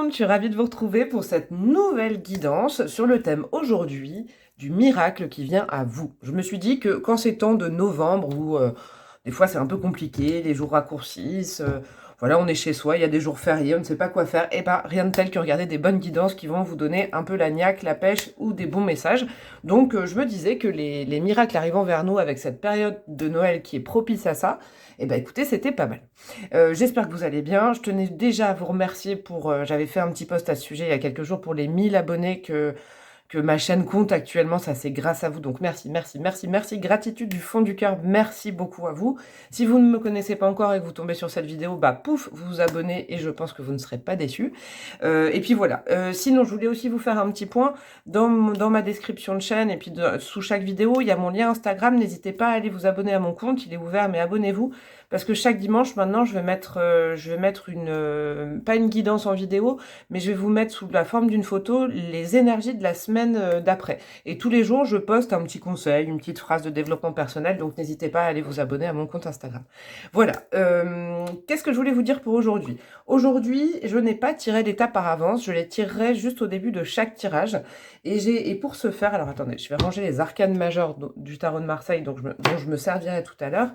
monde, je suis ravie de vous retrouver pour cette nouvelle guidance sur le thème aujourd'hui du miracle qui vient à vous. Je me suis dit que quand c'est temps de novembre où des fois c'est un peu compliqué, les jours raccourcissent, voilà, on est chez soi, il y a des jours fériés, on ne sait pas quoi faire, et bah rien de tel que regarder des bonnes guidances qui vont vous donner un peu la niaque, la pêche ou des bons messages. Donc je me disais que les miracles arrivant vers nous avec cette période de Noël qui est propice à ça, et bah écoutez, c'était pas mal. J'espère que vous allez bien. Je tenais déjà à vous remercier pour... j'avais fait un petit post à ce sujet il y a quelques jours pour les 1000 abonnés que ma chaîne compte actuellement. Ça, c'est grâce à vous. Donc, merci, merci, merci, merci. Gratitude du fond du cœur. Merci beaucoup à vous. Si vous ne me connaissez pas encore et que vous tombez sur cette vidéo, bah pouf, vous vous abonnez et je pense que vous ne serez pas déçus. Et puis voilà. Sinon, je voulais aussi vous faire un petit point. Dans ma description de chaîne et puis sous chaque vidéo, il y a mon lien Instagram. N'hésitez pas à aller vous abonner à mon compte. Il est ouvert, mais abonnez-vous. Parce que chaque dimanche, maintenant, je vais mettre une... pas une guidance en vidéo, mais je vais vous mettre sous la forme d'une photo les énergies de la semaine d'après. Et tous les jours, je poste un petit conseil, une petite phrase de développement personnel, donc n'hésitez pas à aller vous abonner à mon compte Instagram. Voilà. Qu'est-ce que je voulais vous dire pour aujourd'hui? Aujourd'hui, je n'ai pas tiré l'étape par avance, je les tirerai juste au début de chaque tirage. Et pour ce faire, alors attendez, je vais ranger les arcanes majeures du tarot de Marseille, dont je me servirai tout à l'heure.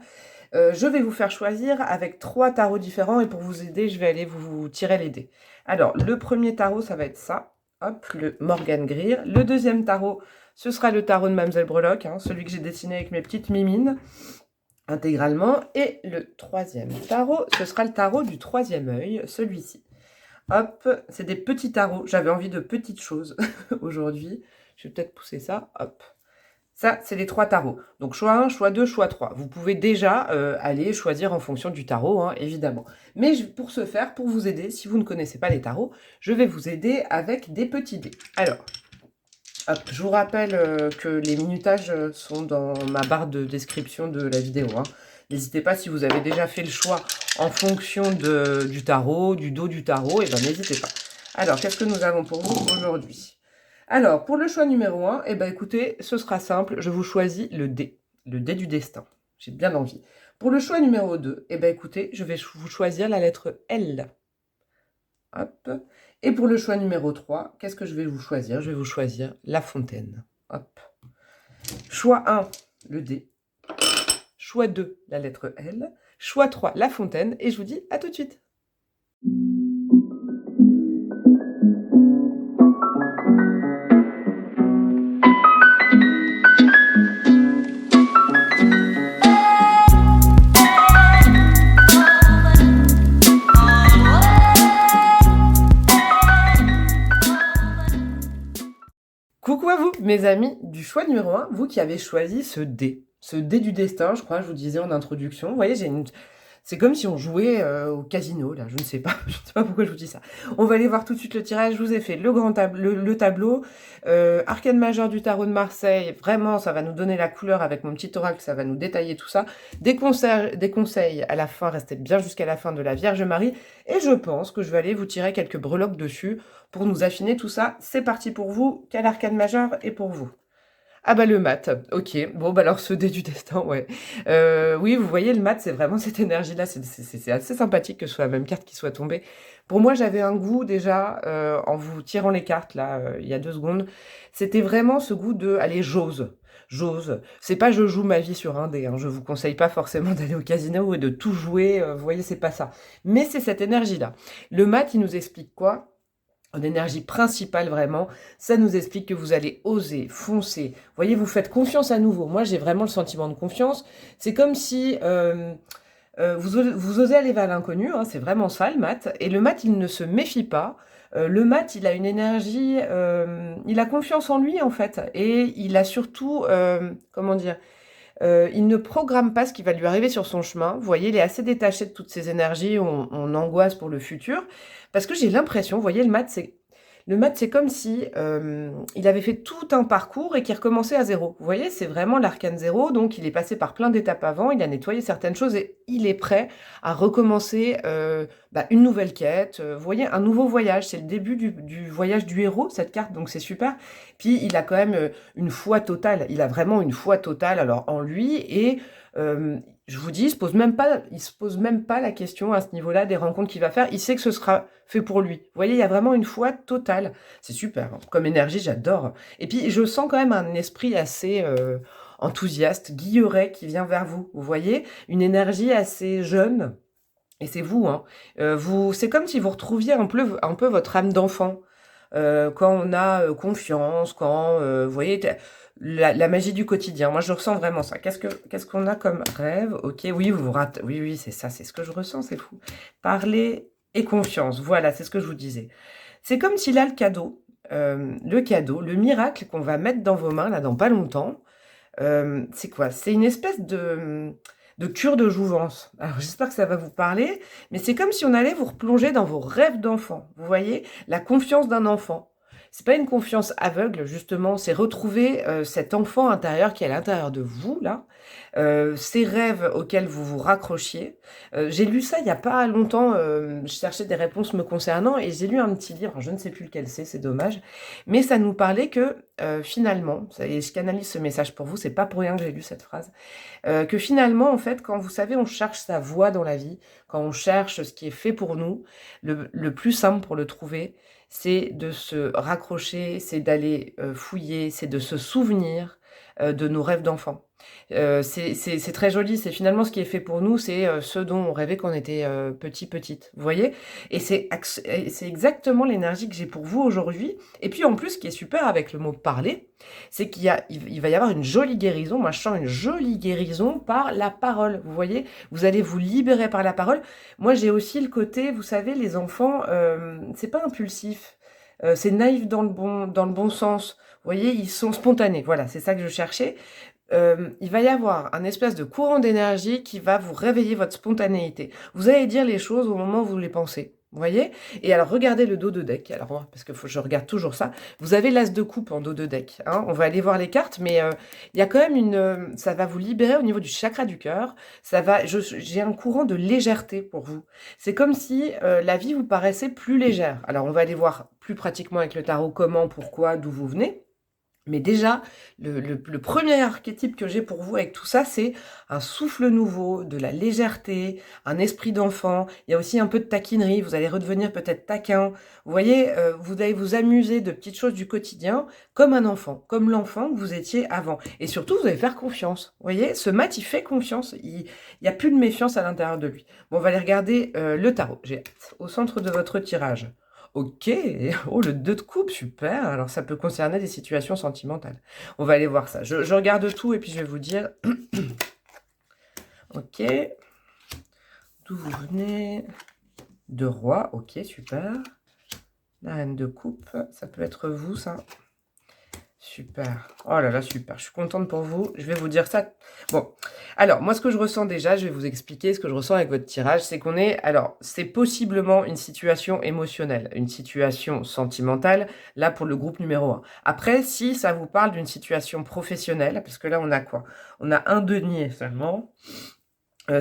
Je vais vous faire choisir avec 3 tarots différents et pour vous aider, je vais aller vous tirer les dés. Alors, le premier tarot, ça va être ça. Hop, le Morgan Greer. Le deuxième tarot, ce sera le tarot de Mamselle Breloque, hein, celui que j'ai dessiné avec mes petites mimines, intégralement. Et le troisième tarot, ce sera le tarot du troisième œil, celui-ci. Hop, c'est des petits tarots. J'avais envie de petites choses aujourd'hui. Je vais peut-être pousser ça. Hop. Ça, c'est les 3 tarots. Donc, choix 1, choix 2, choix 3. Vous pouvez déjà aller choisir en fonction du tarot, hein, évidemment. Mais pour ce faire, pour vous aider, si vous ne connaissez pas les tarots, je vais vous aider avec des petits dés. Alors, hop, je vous rappelle que les minutages sont dans ma barre de description de la vidéo. Hein. N'hésitez pas, si vous avez déjà fait le choix en fonction du tarot, du dos du tarot, et ben n'hésitez pas. Alors, qu'est-ce que nous avons pour vous aujourd'hui ? Alors, pour le choix numéro 1, eh ben, écoutez, ce sera simple, je vous choisis le dé du destin. J'ai bien envie. Pour le choix numéro 2, eh ben, écoutez, je vais vous choisir la lettre L. Hop. Et pour le choix numéro 3, qu'est-ce que je vais vous choisir? Je vais vous choisir la fontaine. Hop. Choix 1, le dé. Choix 2, la lettre L. Choix 3, la fontaine. Et je vous dis à tout de suite. Coucou à vous, mes amis du choix numéro 1, vous qui avez choisi ce dé du destin, je crois, je vous disais en introduction. Vous voyez, c'est comme si on jouait au casino, là, je ne sais pas, je ne sais pas pourquoi je vous dis ça. On va aller voir tout de suite le tirage. Je vous ai fait le tableau, arcane majeure du tarot de Marseille. Vraiment, ça va nous donner la couleur avec mon petit oracle, ça va nous détailler tout ça. Des conseils à la fin, restez bien jusqu'à la fin de la Vierge Marie. Et je pense que je vais aller vous tirer quelques breloques dessus pour nous affiner tout ça. C'est parti pour vous. Quel arcane majeur est pour vous? Ah bah le mat, ok. Bon bah alors ce dé du destin, ouais. Oui, vous voyez, le mat, c'est vraiment cette énergie-là. C'est assez sympathique que ce soit la même carte qui soit tombée. Pour moi, j'avais un goût déjà, en vous tirant les cartes, là, il y a 2 secondes. C'était vraiment ce goût de, allez, j'ose. J'ose. C'est pas je joue ma vie sur un dé. Hein. Je vous conseille pas forcément d'aller au casino et de tout jouer. Vous voyez, c'est pas ça. Mais c'est cette énergie-là. Le mat, il nous explique quoi? En énergie principale, vraiment, ça nous explique que vous allez oser, foncer. Vous voyez, vous faites confiance à nouveau. Moi, j'ai vraiment le sentiment de confiance. C'est comme si vous osez aller vers l'inconnu. Hein, c'est vraiment ça, le mat. Et le mat, il ne se méfie pas. Le mat, il a une énergie... il a confiance en lui, en fait. Et il a surtout... comment dire il ne programme pas ce qui va lui arriver sur son chemin. Vous voyez, il est assez détaché de toutes ces énergies, on angoisse pour le futur. Parce que j'ai l'impression, vous voyez, le mat, c'est comme si il avait fait tout un parcours et qu'il recommençait à zéro. Vous voyez, c'est vraiment l'arcane zéro, donc il est passé par plein d'étapes avant, il a nettoyé certaines choses et il est prêt à recommencer une nouvelle quête. Vous voyez, un nouveau voyage. C'est le début du voyage du héros, cette carte, donc c'est super. Puis il a quand même une foi totale. Il a vraiment une foi totale alors en lui et je vous dis, il se pose même pas la question à ce niveau-là des rencontres qu'il va faire. Il sait que ce sera fait pour lui. Vous voyez, il y a vraiment une foi totale. C'est super. Hein. Comme énergie, j'adore. Et puis, je sens quand même un esprit assez enthousiaste, guilleret qui vient vers vous. Vous voyez, une énergie assez jeune. Et c'est vous, hein. C'est comme si vous retrouviez un peu votre âme d'enfant. Quand on a confiance, quand, vous voyez, la magie du quotidien. Moi, je ressens vraiment ça. Qu'est-ce qu'on a comme rêve? Ok, oui, oui, c'est ça, c'est ce que je ressens, c'est fou. Parler et confiance, voilà, c'est ce que je vous disais. C'est comme si là, le miracle qu'on va mettre dans vos mains, là, dans pas longtemps, c'est quoi? C'est une espèce de cure de jouvence. Alors, j'espère que ça va vous parler, mais c'est comme si on allait vous replonger dans vos rêves d'enfant. Vous voyez? La confiance d'un enfant. C'est pas une confiance aveugle, justement, c'est retrouver cet enfant intérieur qui est à l'intérieur de vous, là, ces rêves auxquels vous vous raccrochiez. J'ai lu ça il y a pas longtemps, je cherchais des réponses me concernant et j'ai lu un petit livre, je ne sais plus lequel c'est dommage, mais ça nous parlait que finalement, et je canalise ce message pour vous, c'est pas pour rien que j'ai lu cette phrase, que finalement, en fait, quand vous savez, on cherche sa voie dans la vie, quand on cherche ce qui est fait pour nous, le plus simple pour le trouver, c'est de se raccrocher, c'est d'aller fouiller, c'est de se souvenir de nos rêves d'enfant. C'est très joli, c'est finalement ce qui est fait pour nous, c'est ce dont on rêvait quand on était petite, vous voyez? Et c'est exactement l'énergie que j'ai pour vous aujourd'hui. Et puis en plus, ce qui est super avec le mot parler, c'est il va y avoir une jolie guérison. Moi, je sens une jolie guérison par la parole, vous voyez? Vous allez vous libérer par la parole. Moi, j'ai aussi le côté, vous savez, les enfants, c'est pas impulsif, c'est naïf dans le bon sens. Vous voyez, ils sont spontanés. Voilà, c'est ça que je cherchais. Il va y avoir un espèce de courant d'énergie qui va vous réveiller votre spontanéité. Vous allez dire les choses au moment où vous les pensez. Vous voyez? Et alors, regardez le dos de deck. Alors, moi, parce que je regarde toujours ça. Vous avez l'as de coupe en dos de deck. Hein. On va aller voir les cartes, mais il y a quand même ça va vous libérer au niveau du chakra du cœur. J'ai un courant de légèreté pour vous. C'est comme si la vie vous paraissait plus légère. Alors, on va aller voir plus pratiquement avec le tarot comment, pourquoi, d'où vous venez. Mais déjà, le premier archétype que j'ai pour vous avec tout ça, c'est un souffle nouveau, de la légèreté, un esprit d'enfant. Il y a aussi un peu de taquinerie, vous allez redevenir peut-être taquin. Vous voyez, vous allez vous amuser de petites choses du quotidien comme un enfant, comme l'enfant que vous étiez avant. Et surtout, vous allez faire confiance. Vous voyez, ce mat, il fait confiance. Il n'y a plus de méfiance à l'intérieur de lui. Bon, on va aller regarder le tarot. J'ai hâte. Au centre de votre tirage. Ok, oh le 2 de coupe, super. Alors ça peut concerner des situations sentimentales. On va aller voir ça. Je regarde tout et puis je vais vous dire. Ok. D'où vous venez? De roi, ok, super. La reine de coupe, ça peut être vous ça. Super. Oh là là, super. Je suis contente pour vous. Je vais vous dire ça. Bon. Alors, moi, ce que je ressens déjà, je vais vous expliquer ce que je ressens avec votre tirage. C'est qu'on est... Alors, c'est possiblement une situation émotionnelle, une situation sentimentale, là, pour le groupe numéro 1. Après, si ça vous parle d'une situation professionnelle, parce que là, on a quoi? On a un denier seulement.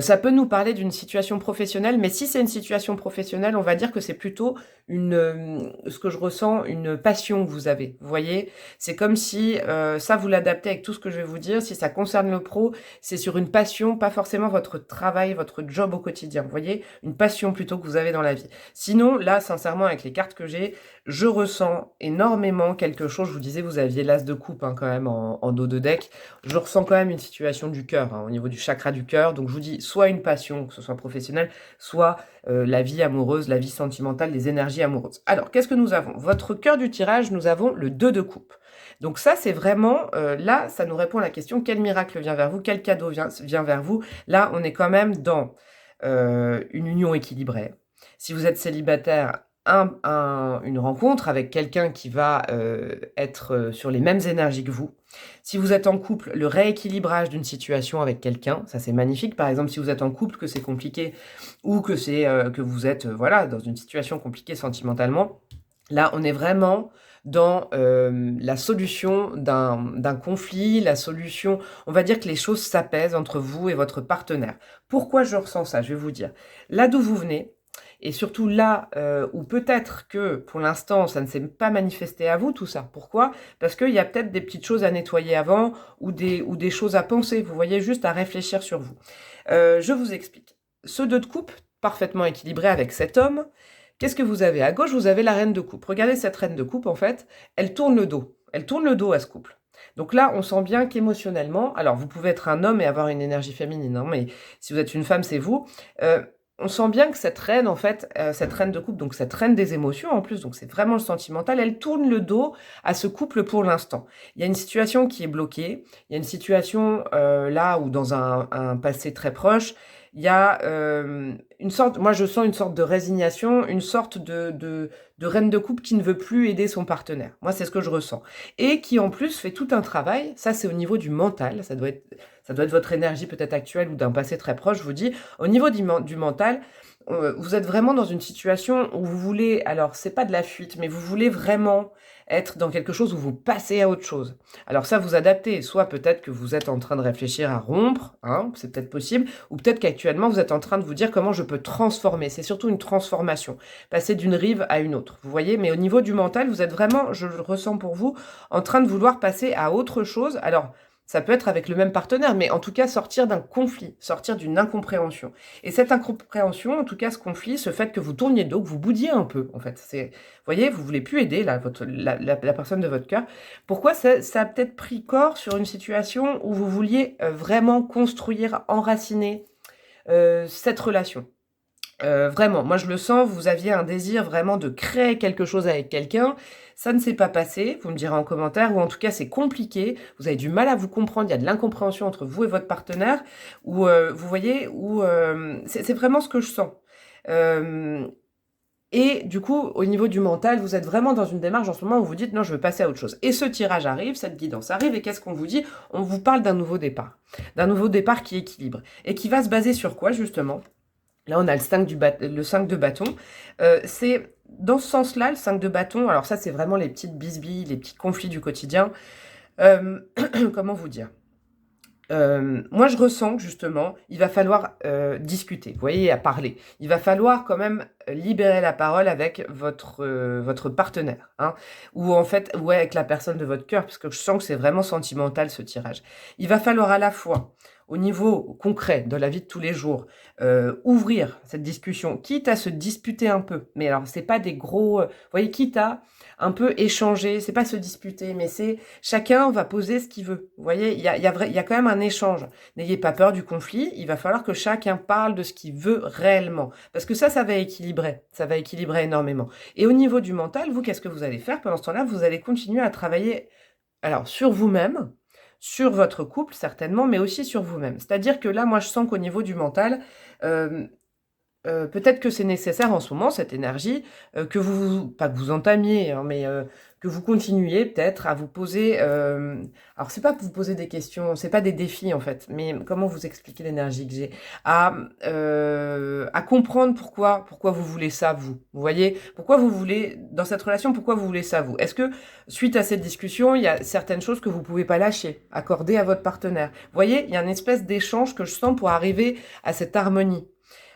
Ça peut nous parler d'une situation professionnelle, mais si c'est une situation professionnelle, on va dire que c'est plutôt ce que je ressens, une passion que vous avez. Vous voyez, c'est comme si ça vous l'adaptez avec tout ce que je vais vous dire. Si ça concerne le pro, c'est sur une passion, pas forcément votre travail, votre job au quotidien. Vous voyez, une passion plutôt que vous avez dans la vie. Sinon, là, sincèrement, avec les cartes que j'ai, je ressens énormément quelque chose. Je vous disais, vous aviez l'as de coupe hein, quand même en dos de deck. Je ressens quand même une situation du cœur, hein, au niveau du chakra du cœur. Donc je vous dis, soit une passion, que ce soit professionnelle, soit la vie amoureuse, la vie sentimentale, les énergies amoureuses. Alors, qu'est-ce que nous avons? Votre cœur du tirage, nous avons le 2 de coupe. Donc ça, c'est vraiment, là, ça nous répond à la question, quel miracle vient vers vous? Quel cadeau vient vers vous? Là, on est quand même dans une union équilibrée. Si vous êtes célibataire, une rencontre avec quelqu'un qui va être sur les mêmes énergies que vous. Si vous êtes en couple, le rééquilibrage d'une situation avec quelqu'un, ça c'est magnifique. Par exemple, si vous êtes en couple, que c'est compliqué ou que c'est que vous êtes voilà dans une situation compliquée sentimentalement, là on est vraiment dans la solution d'un conflit, la solution, on va dire que les choses s'apaisent entre vous et votre partenaire. Pourquoi je ressens ça? Je vais vous dire. Là d'où vous venez, et surtout là où peut-être que pour l'instant ça ne s'est pas manifesté à vous tout ça. Pourquoi? Parce qu'il y a peut-être des petites choses à nettoyer avant ou des choses à penser. Vous voyez, juste à réfléchir sur vous. Je vous explique. Ce 2 de coupe, parfaitement équilibré avec cet homme, qu'est-ce que vous avez? À gauche, vous avez la reine de coupe. Regardez cette reine de coupe, en fait, elle tourne le dos. Elle tourne le dos à ce couple. Donc là, on sent bien qu'émotionnellement, alors vous pouvez être un homme et avoir une énergie féminine, hein, mais si vous êtes une femme, c'est vous. On sent bien que cette reine, en fait, cette reine de coupe, donc cette reine des émotions en plus, donc c'est vraiment le sentimental, elle tourne le dos à ce couple pour l'instant. Il y a une situation qui est bloquée, il y a une situation là où dans un passé très proche, il y a une sorte, moi je sens une sorte de résignation, une sorte de reine de coupe qui ne veut plus aider son partenaire. Moi c'est ce que je ressens. Et qui en plus fait tout un travail, ça c'est au niveau du mental, ça doit être votre énergie peut-être actuelle ou d'un passé très proche, je vous dis, au niveau du mental, vous êtes vraiment dans une situation où vous voulez, alors c'est pas de la fuite, mais vous voulez vraiment être dans quelque chose où vous passez à autre chose. Alors ça, vous adaptez, soit peut-être que vous êtes en train de réfléchir à rompre, hein, c'est peut-être possible, ou peut-être qu'actuellement vous êtes en train de vous dire comment je peux transformer, c'est surtout une transformation, passer d'une rive à une autre, vous voyez, mais au niveau du mental, vous êtes vraiment, je le ressens pour vous, en train de vouloir passer à autre chose, alors ça peut être avec le même partenaire, mais en tout cas sortir d'un conflit, sortir d'une incompréhension. Et cette incompréhension, en tout cas ce conflit, ce fait que vous tourniez le dos, que vous boudiez un peu, en fait. Vous voyez, vous voulez plus aider là, la personne de votre cœur. Pourquoi ça a peut-être pris corps sur une situation où vous vouliez vraiment construire, enraciner cette relation. Vraiment, moi je le sens, vous aviez un désir vraiment de créer quelque chose avec quelqu'un, ça ne s'est pas passé, vous me direz en commentaire, ou en tout cas c'est compliqué, vous avez du mal à vous comprendre, il y a de l'incompréhension entre vous et votre partenaire, ou vous voyez, ou c'est vraiment ce que je sens. Et du coup, au niveau du mental, vous êtes vraiment dans une démarche en ce moment où vous dites non, je veux passer à autre chose. Et ce tirage arrive, cette guidance arrive, et qu'est-ce qu'on vous dit? On vous parle d'un nouveau départ qui équilibre, et qui va se baser sur quoi justement? Là, on a le 5 de bâton. C'est dans ce sens-là, le 5 de bâton. Alors ça, c'est vraiment les petites bisbilles, les petits conflits du quotidien. Comment vous dire? Moi, je ressens que justement, il va falloir discuter, vous voyez, à parler. Il va falloir quand même libérer la parole avec votre partenaire, hein, ou en fait, ouais, avec la personne de votre cœur, parce que je sens que c'est vraiment sentimental ce tirage. Il va falloir à la fois, au niveau concret de la vie de tous les jours, ouvrir cette discussion, quitte à se disputer un peu. Mais alors, c'est pas des gros, vous voyez, quitte à un peu échanger, c'est pas se disputer, mais c'est chacun va poser ce qu'il veut. Vous voyez, il y a quand même un échange. N'ayez pas peur du conflit, il va falloir que chacun parle de ce qu'il veut réellement. Parce que ça va équilibrer énormément. Et au niveau du mental, vous, qu'est-ce que vous allez faire pendant ce temps-là? Vous allez continuer à travailler alors sur vous-même, sur votre couple certainement, mais aussi sur vous-même. C'est-à-dire que là, moi, je sens qu'au niveau du mental, peut-être que c'est nécessaire en ce moment, cette énergie, que pas que vous entamiez, hein, mais que vous continuiez peut-être à vous poser... alors, c'est pas que vous posez des questions, c'est pas des défis en fait, mais comment vous expliquer l'énergie que j'ai? À comprendre pourquoi vous voulez ça, vous. Vous voyez? Pourquoi vous voulez, dans cette relation, pourquoi vous voulez ça, vous? Est-ce que, suite à cette discussion, il y a certaines choses que vous pouvez pas lâcher, accorder à votre partenaire? Vous voyez? Il y a une espèce d'échange que je sens pour arriver à cette harmonie.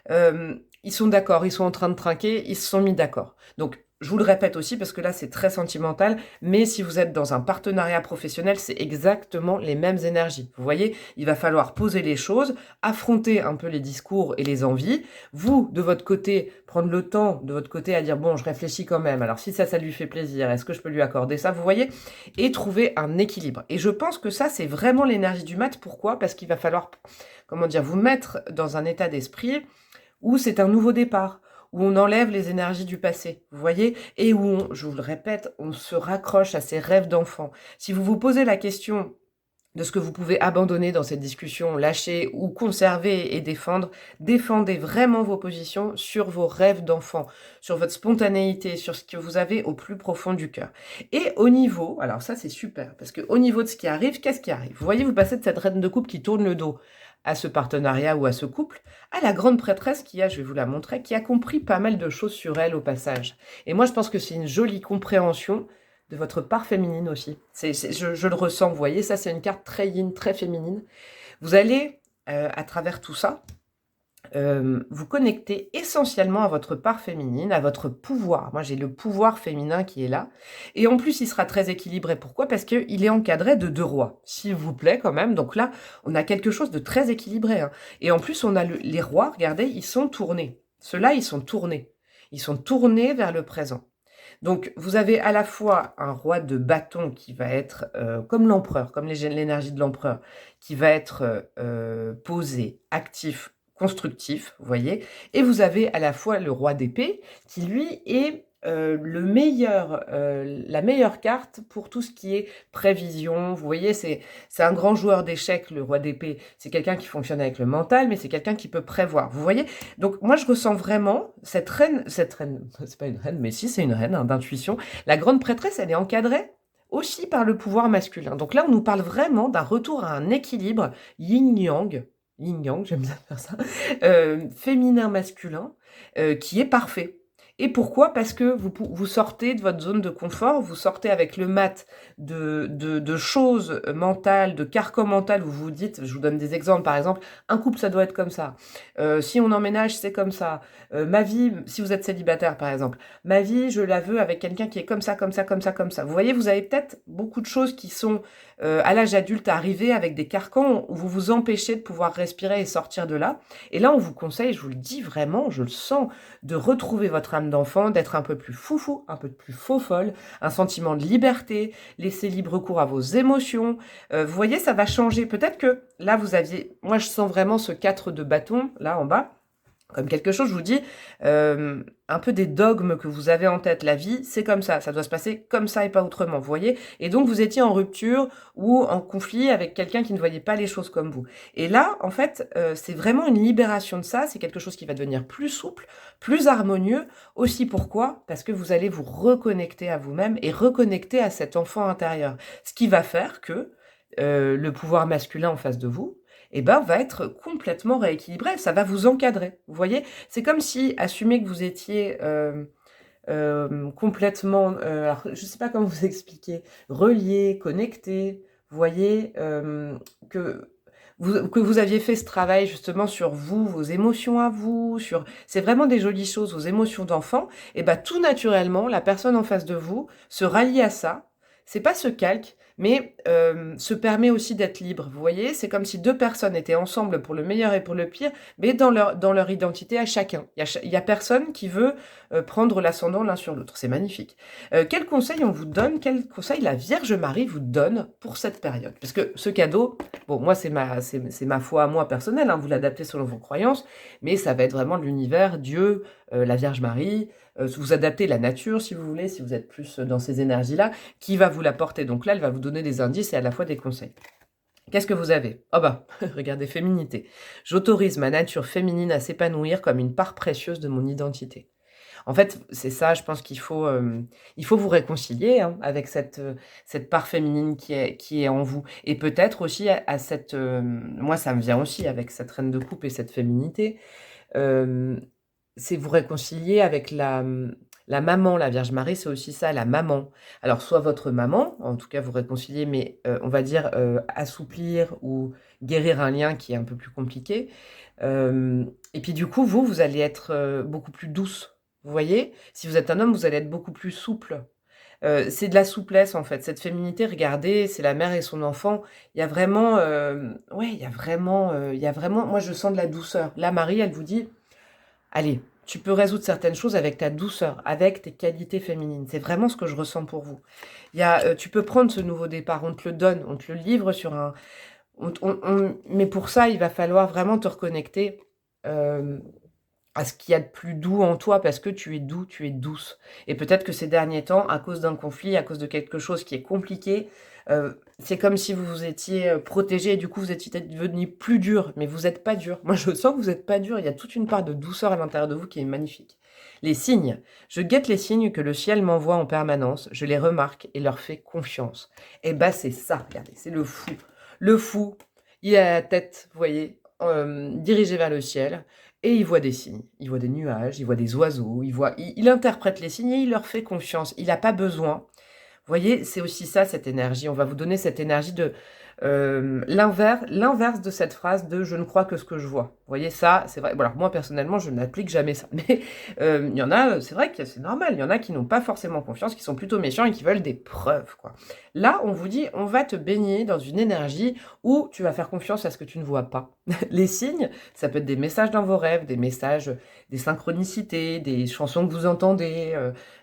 Ils sont d'accord, ils sont en train de trinquer, ils se sont mis d'accord. Donc, je vous le répète aussi parce que là, c'est très sentimental, mais si vous êtes dans un partenariat professionnel, c'est exactement les mêmes énergies. Vous voyez, il va falloir poser les choses, affronter un peu les discours et les envies. Vous, de votre côté, prendre le temps de votre côté à dire, bon, je réfléchis quand même. Alors, si ça lui fait plaisir, est-ce que je peux lui accorder ça? Vous voyez? Et trouver un équilibre. Et je pense que ça, c'est vraiment l'énergie du mat. Pourquoi? Parce qu'il va falloir, comment dire, vous mettre dans un état d'esprit où c'est un nouveau départ, où on enlève les énergies du passé, vous voyez, et où, je vous le répète, on se raccroche à ses rêves d'enfant. Si vous vous posez la question de ce que vous pouvez abandonner dans cette discussion, lâcher ou conserver et défendre, défendez vraiment vos positions sur vos rêves d'enfant, sur votre spontanéité, sur ce que vous avez au plus profond du cœur. Et au niveau, alors ça c'est super, parce qu'au niveau de ce qui arrive, qu'est-ce qui arrive? Vous voyez, vous passez de cette reine de coupe qui tourne le dos à ce partenariat ou à ce couple, à la grande prêtresse qui a, je vais vous la montrer, qui a compris pas mal de choses sur elle au passage. Et moi, je pense que c'est une jolie compréhension de votre part féminine aussi. Je le ressens, vous voyez, ça c'est une carte très yin, très féminine. Vous allez, à travers tout ça, vous connecter essentiellement à votre part féminine, à votre pouvoir. Moi, j'ai le pouvoir féminin qui est là. Et en plus, il sera très équilibré. Pourquoi? Parce qu'il est encadré de 2 rois, s'il vous plaît, quand même. Donc là, on a quelque chose de très équilibré, hein. Et en plus, on a les rois, regardez, ils sont tournés. Ceux-là, ils sont tournés. Ils sont tournés vers le présent. Donc, vous avez à la fois un roi de bâton qui va être comme l'empereur, comme l'énergie de l'empereur, qui va être posé, actif, constructif, vous voyez. Et vous avez à la fois le roi d'épée qui, lui, est la meilleure carte pour tout ce qui est prévision. Vous voyez, c'est un grand joueur d'échecs, le roi d'épée. C'est quelqu'un qui fonctionne avec le mental, mais c'est quelqu'un qui peut prévoir. Vous voyez? Donc, moi, je ressens vraiment cette reine, c'est pas une reine, mais si, c'est une reine, hein, d'intuition. La grande prêtresse, elle est encadrée aussi par le pouvoir masculin. Donc là, on nous parle vraiment d'un retour à un équilibre yin-yang, yin-yang, j'aime bien faire ça, féminin-masculin, qui est parfait. Et pourquoi? Parce que vous sortez de votre zone de confort, vous sortez avec le mat de choses mentales, de carcans mentales où vous vous dites, je vous donne des exemples, par exemple, un couple ça doit être comme ça, si on emménage c'est comme ça, ma vie, si vous êtes célibataire par exemple, ma vie je la veux avec quelqu'un qui est comme ça, comme ça, comme ça, comme ça. Vous voyez, vous avez peut-être beaucoup de choses qui sont à l'âge adulte arrivées avec des carcans où vous vous empêchez de pouvoir respirer et sortir de là. Et là on vous conseille, je vous le dis vraiment, je le sens, de retrouver votre âme d'enfant, d'être un peu plus foufou, un peu plus faux-folle, un sentiment de liberté, laisser libre cours à vos émotions. Vous voyez, ça va changer. Peut-être que là, vous aviez... Moi, je sens vraiment ce 4 de bâton, là, en bas, comme quelque chose, je vous dis, un peu des dogmes que vous avez en tête. La vie, c'est comme ça doit se passer comme ça et pas autrement, vous voyez. Et donc, vous étiez en rupture ou en conflit avec quelqu'un qui ne voyait pas les choses comme vous. Et là, en fait, c'est vraiment une libération de ça, c'est quelque chose qui va devenir plus souple, plus harmonieux. Aussi, pourquoi? Parce que vous allez vous reconnecter à vous-même et reconnecter à cet enfant intérieur. Ce qui va faire que le pouvoir masculin en face de vous, eh ben, va être complètement rééquilibré. Ça va vous encadrer. Vous voyez? C'est comme si, assumer que vous étiez complètement, alors, je ne sais pas comment vous expliquer, relié, connecté. Vous voyez que vous aviez fait ce travail justement sur vous, vos émotions à vous, c'est vraiment des jolies choses, vos émotions d'enfant. Et ben, tout naturellement, la personne en face de vous se rallie à ça. C'est pas ce calque, mais se permet aussi d'être libre. Vous voyez, c'est comme si 2 personnes étaient ensemble pour le meilleur et pour le pire, mais dans leur identité à chacun. Il y a personne qui veut prendre l'ascendant l'un sur l'autre. C'est magnifique. Quel conseil on vous donne? Quel conseil la Vierge Marie vous donne pour cette période? Parce que ce cadeau, bon, moi, c'est ma foi à moi personnelle, hein, vous l'adaptez selon vos croyances, mais ça va être vraiment de l'univers, Dieu, la Vierge Marie, vous adaptez la nature, si vous voulez, si vous êtes plus dans ces énergies-là, qui va vous l'apporter. Donc là, elle va vous donner des indices et à la fois des conseils. Qu'est-ce que vous avez? Oh bah, regardez, féminité. J'autorise ma nature féminine à s'épanouir comme une part précieuse de mon identité. En fait, c'est ça, je pense qu'il faut vous réconcilier, hein, avec cette part féminine qui est en vous. Et peut-être aussi à cette... moi, ça me vient aussi avec cette reine de coupe et cette féminité. C'est vous réconcilier avec la maman. La Vierge Marie, c'est aussi ça, la maman. Alors, soit votre maman, en tout cas vous réconcilier, mais on va dire assouplir ou guérir un lien qui est un peu plus compliqué. Et puis du coup, vous allez être beaucoup plus douce. Vous voyez? Si vous êtes un homme, vous allez être beaucoup plus souple. C'est de la souplesse, en fait. Cette féminité, regardez, c'est la mère et son enfant. Il y a vraiment, ouais, il y a vraiment, moi je sens de la douceur. Là, Marie, elle vous dit, allez, tu peux résoudre certaines choses avec ta douceur, avec tes qualités féminines. C'est vraiment ce que je ressens pour vous. Tu peux prendre ce nouveau départ, on te le donne, on te le livre sur un... mais pour ça, il va falloir vraiment te reconnecter à ce qu'il y a de plus doux en toi, parce que tu es doux, tu es douce. Et peut-être que ces derniers temps, à cause d'un conflit, à cause de quelque chose qui est compliqué, c'est comme si vous vous étiez protégé et du coup vous étiez devenu plus dur, mais vous n'êtes pas dur. Moi je sens que vous n'êtes pas dur, il y a toute une part de douceur à l'intérieur de vous qui est magnifique. Les signes. Je guette les signes que le ciel m'envoie en permanence, je les remarque et leur fais confiance. Et bah c'est ça, regardez, c'est le fou. Le fou, il a la tête, vous voyez, dirigée vers le ciel, et il voit des signes, il voit des nuages, il voit des oiseaux, il interprète les signes et il leur fait confiance. Il n'a pas besoin. voyez, c'est aussi ça, cette énergie. On va vous donner cette énergie de l'inverse de cette phrase de je ne crois que ce que je vois. Vous voyez, ça, c'est vrai. Bon, alors moi, personnellement, je n'applique jamais ça. Mais il y en a, c'est vrai que c'est normal. Il y en a qui n'ont pas forcément confiance, qui sont plutôt méchants et qui veulent des preuves, quoi. Là, on vous dit, on va te baigner dans une énergie où tu vas faire confiance à ce que tu ne vois pas. Les signes, ça peut être des messages dans vos rêves, des messages, des synchronicités, des chansons que vous entendez,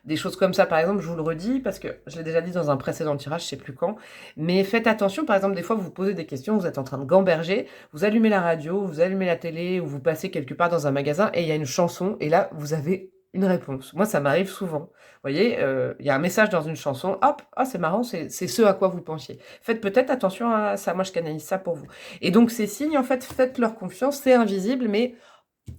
des choses comme ça. Par exemple, je vous le redis, parce que je l'ai déjà dit dans un précédent tirage, je sais plus quand, mais faites attention, par exemple, des fois, vous vous posez des questions, vous êtes en train de gamberger, vous allumez la radio, vous allumez la télé, ou vous passez quelque part dans un magasin, et il y a une chanson, et là, vous avez une réponse. Moi, ça m'arrive souvent. Vous voyez, il y a un message dans une chanson, hop, ah, c'est marrant, c'est ce à quoi vous pensiez. Faites peut-être attention à ça, moi je canalise ça pour vous. Et donc ces signes, en fait, faites-leur confiance, c'est invisible, mais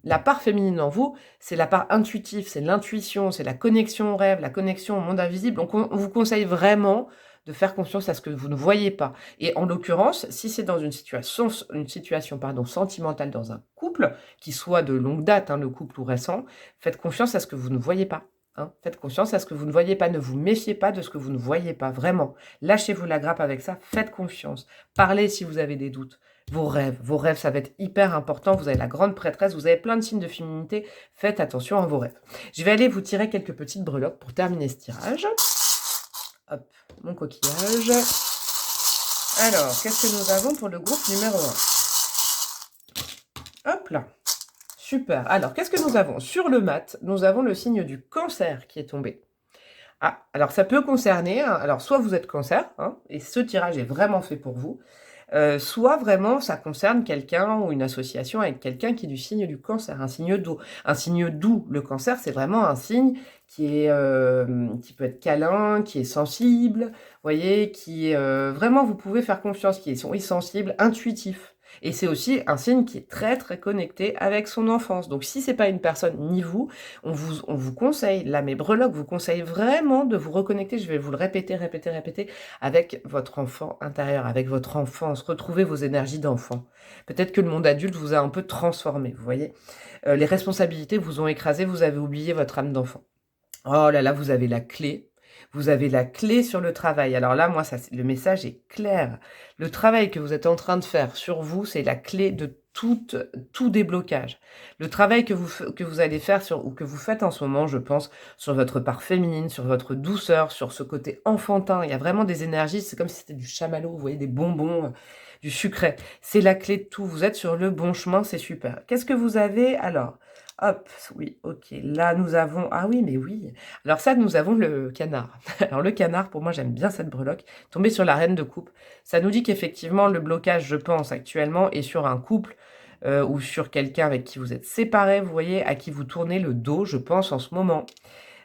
la part féminine en vous, c'est la part intuitive, c'est l'intuition, c'est la connexion au rêve, la connexion au monde invisible. Donc on vous conseille vraiment de faire confiance à ce que vous ne voyez pas. Et en l'occurrence, si c'est dans une situation pardon, sentimentale dans un couple, qui soit de longue date, hein, le couple ou récent, faites confiance à ce que vous ne voyez pas. Hein. Faites confiance à ce que vous ne voyez pas. Ne vous méfiez pas de ce que vous ne voyez pas. Vraiment. Lâchez-vous la grappe avec ça. Faites confiance. Parlez si vous avez des doutes. Vos rêves, ça va être hyper important. Vous avez la grande prêtresse, vous avez plein de signes de féminité. Faites attention à vos rêves. Je vais aller vous tirer quelques petites breloques pour terminer ce tirage. Hop, mon coquillage. Alors, qu'est-ce que nous avons pour le groupe numéro 1? Hop là. Super. Alors, qu'est-ce que nous avons? Sur le mat, nous avons le signe du cancer qui est tombé. Ah, alors ça peut concerner, hein, alors soit vous êtes cancer, hein, et ce tirage est vraiment fait pour vous, soit vraiment ça concerne quelqu'un ou une association avec quelqu'un qui est du signe du cancer, un signe d'eau. Un signe doux, le cancer, c'est vraiment un signe qui peut être câlin, qui est sensible, voyez, qui est vraiment vous pouvez faire confiance, qui est oui, sensible, intuitif. Et c'est aussi un signe qui est très très connecté avec son enfance. Donc si c'est pas une personne ni vous, on vous conseille, là mes breloques vous conseillent vraiment de vous reconnecter, je vais vous le répéter, avec votre enfant intérieur, avec votre enfance, retrouvez vos énergies d'enfant. Peut-être que le monde adulte vous a un peu transformé, vous voyez. Les responsabilités vous ont écrasé, vous avez oublié votre âme d'enfant. Oh là là, vous avez la clé. Vous avez la clé sur le travail. Alors là, moi, le message est clair. Le travail que vous êtes en train de faire sur vous, c'est la clé de tout déblocage. Le travail que vous allez faire ou que vous faites en ce moment, je pense, sur votre part féminine, sur votre douceur, sur ce côté enfantin. Il y a vraiment des énergies, c'est comme si c'était du chamallow, vous voyez, des bonbons, du sucré. C'est la clé de tout. Vous êtes sur le bon chemin, c'est super. Qu'est-ce que vous avez alors? Hop, oui, ok. Là, nous avons... Ah oui, mais oui. Alors ça, nous avons le canard. Alors le canard, pour moi, j'aime bien cette breloque. Tomber sur la reine de coupe. Ça nous dit qu'effectivement, le blocage, je pense, actuellement, est sur un couple ou sur quelqu'un avec qui vous êtes séparés, vous voyez, à qui vous tournez le dos, je pense, en ce moment.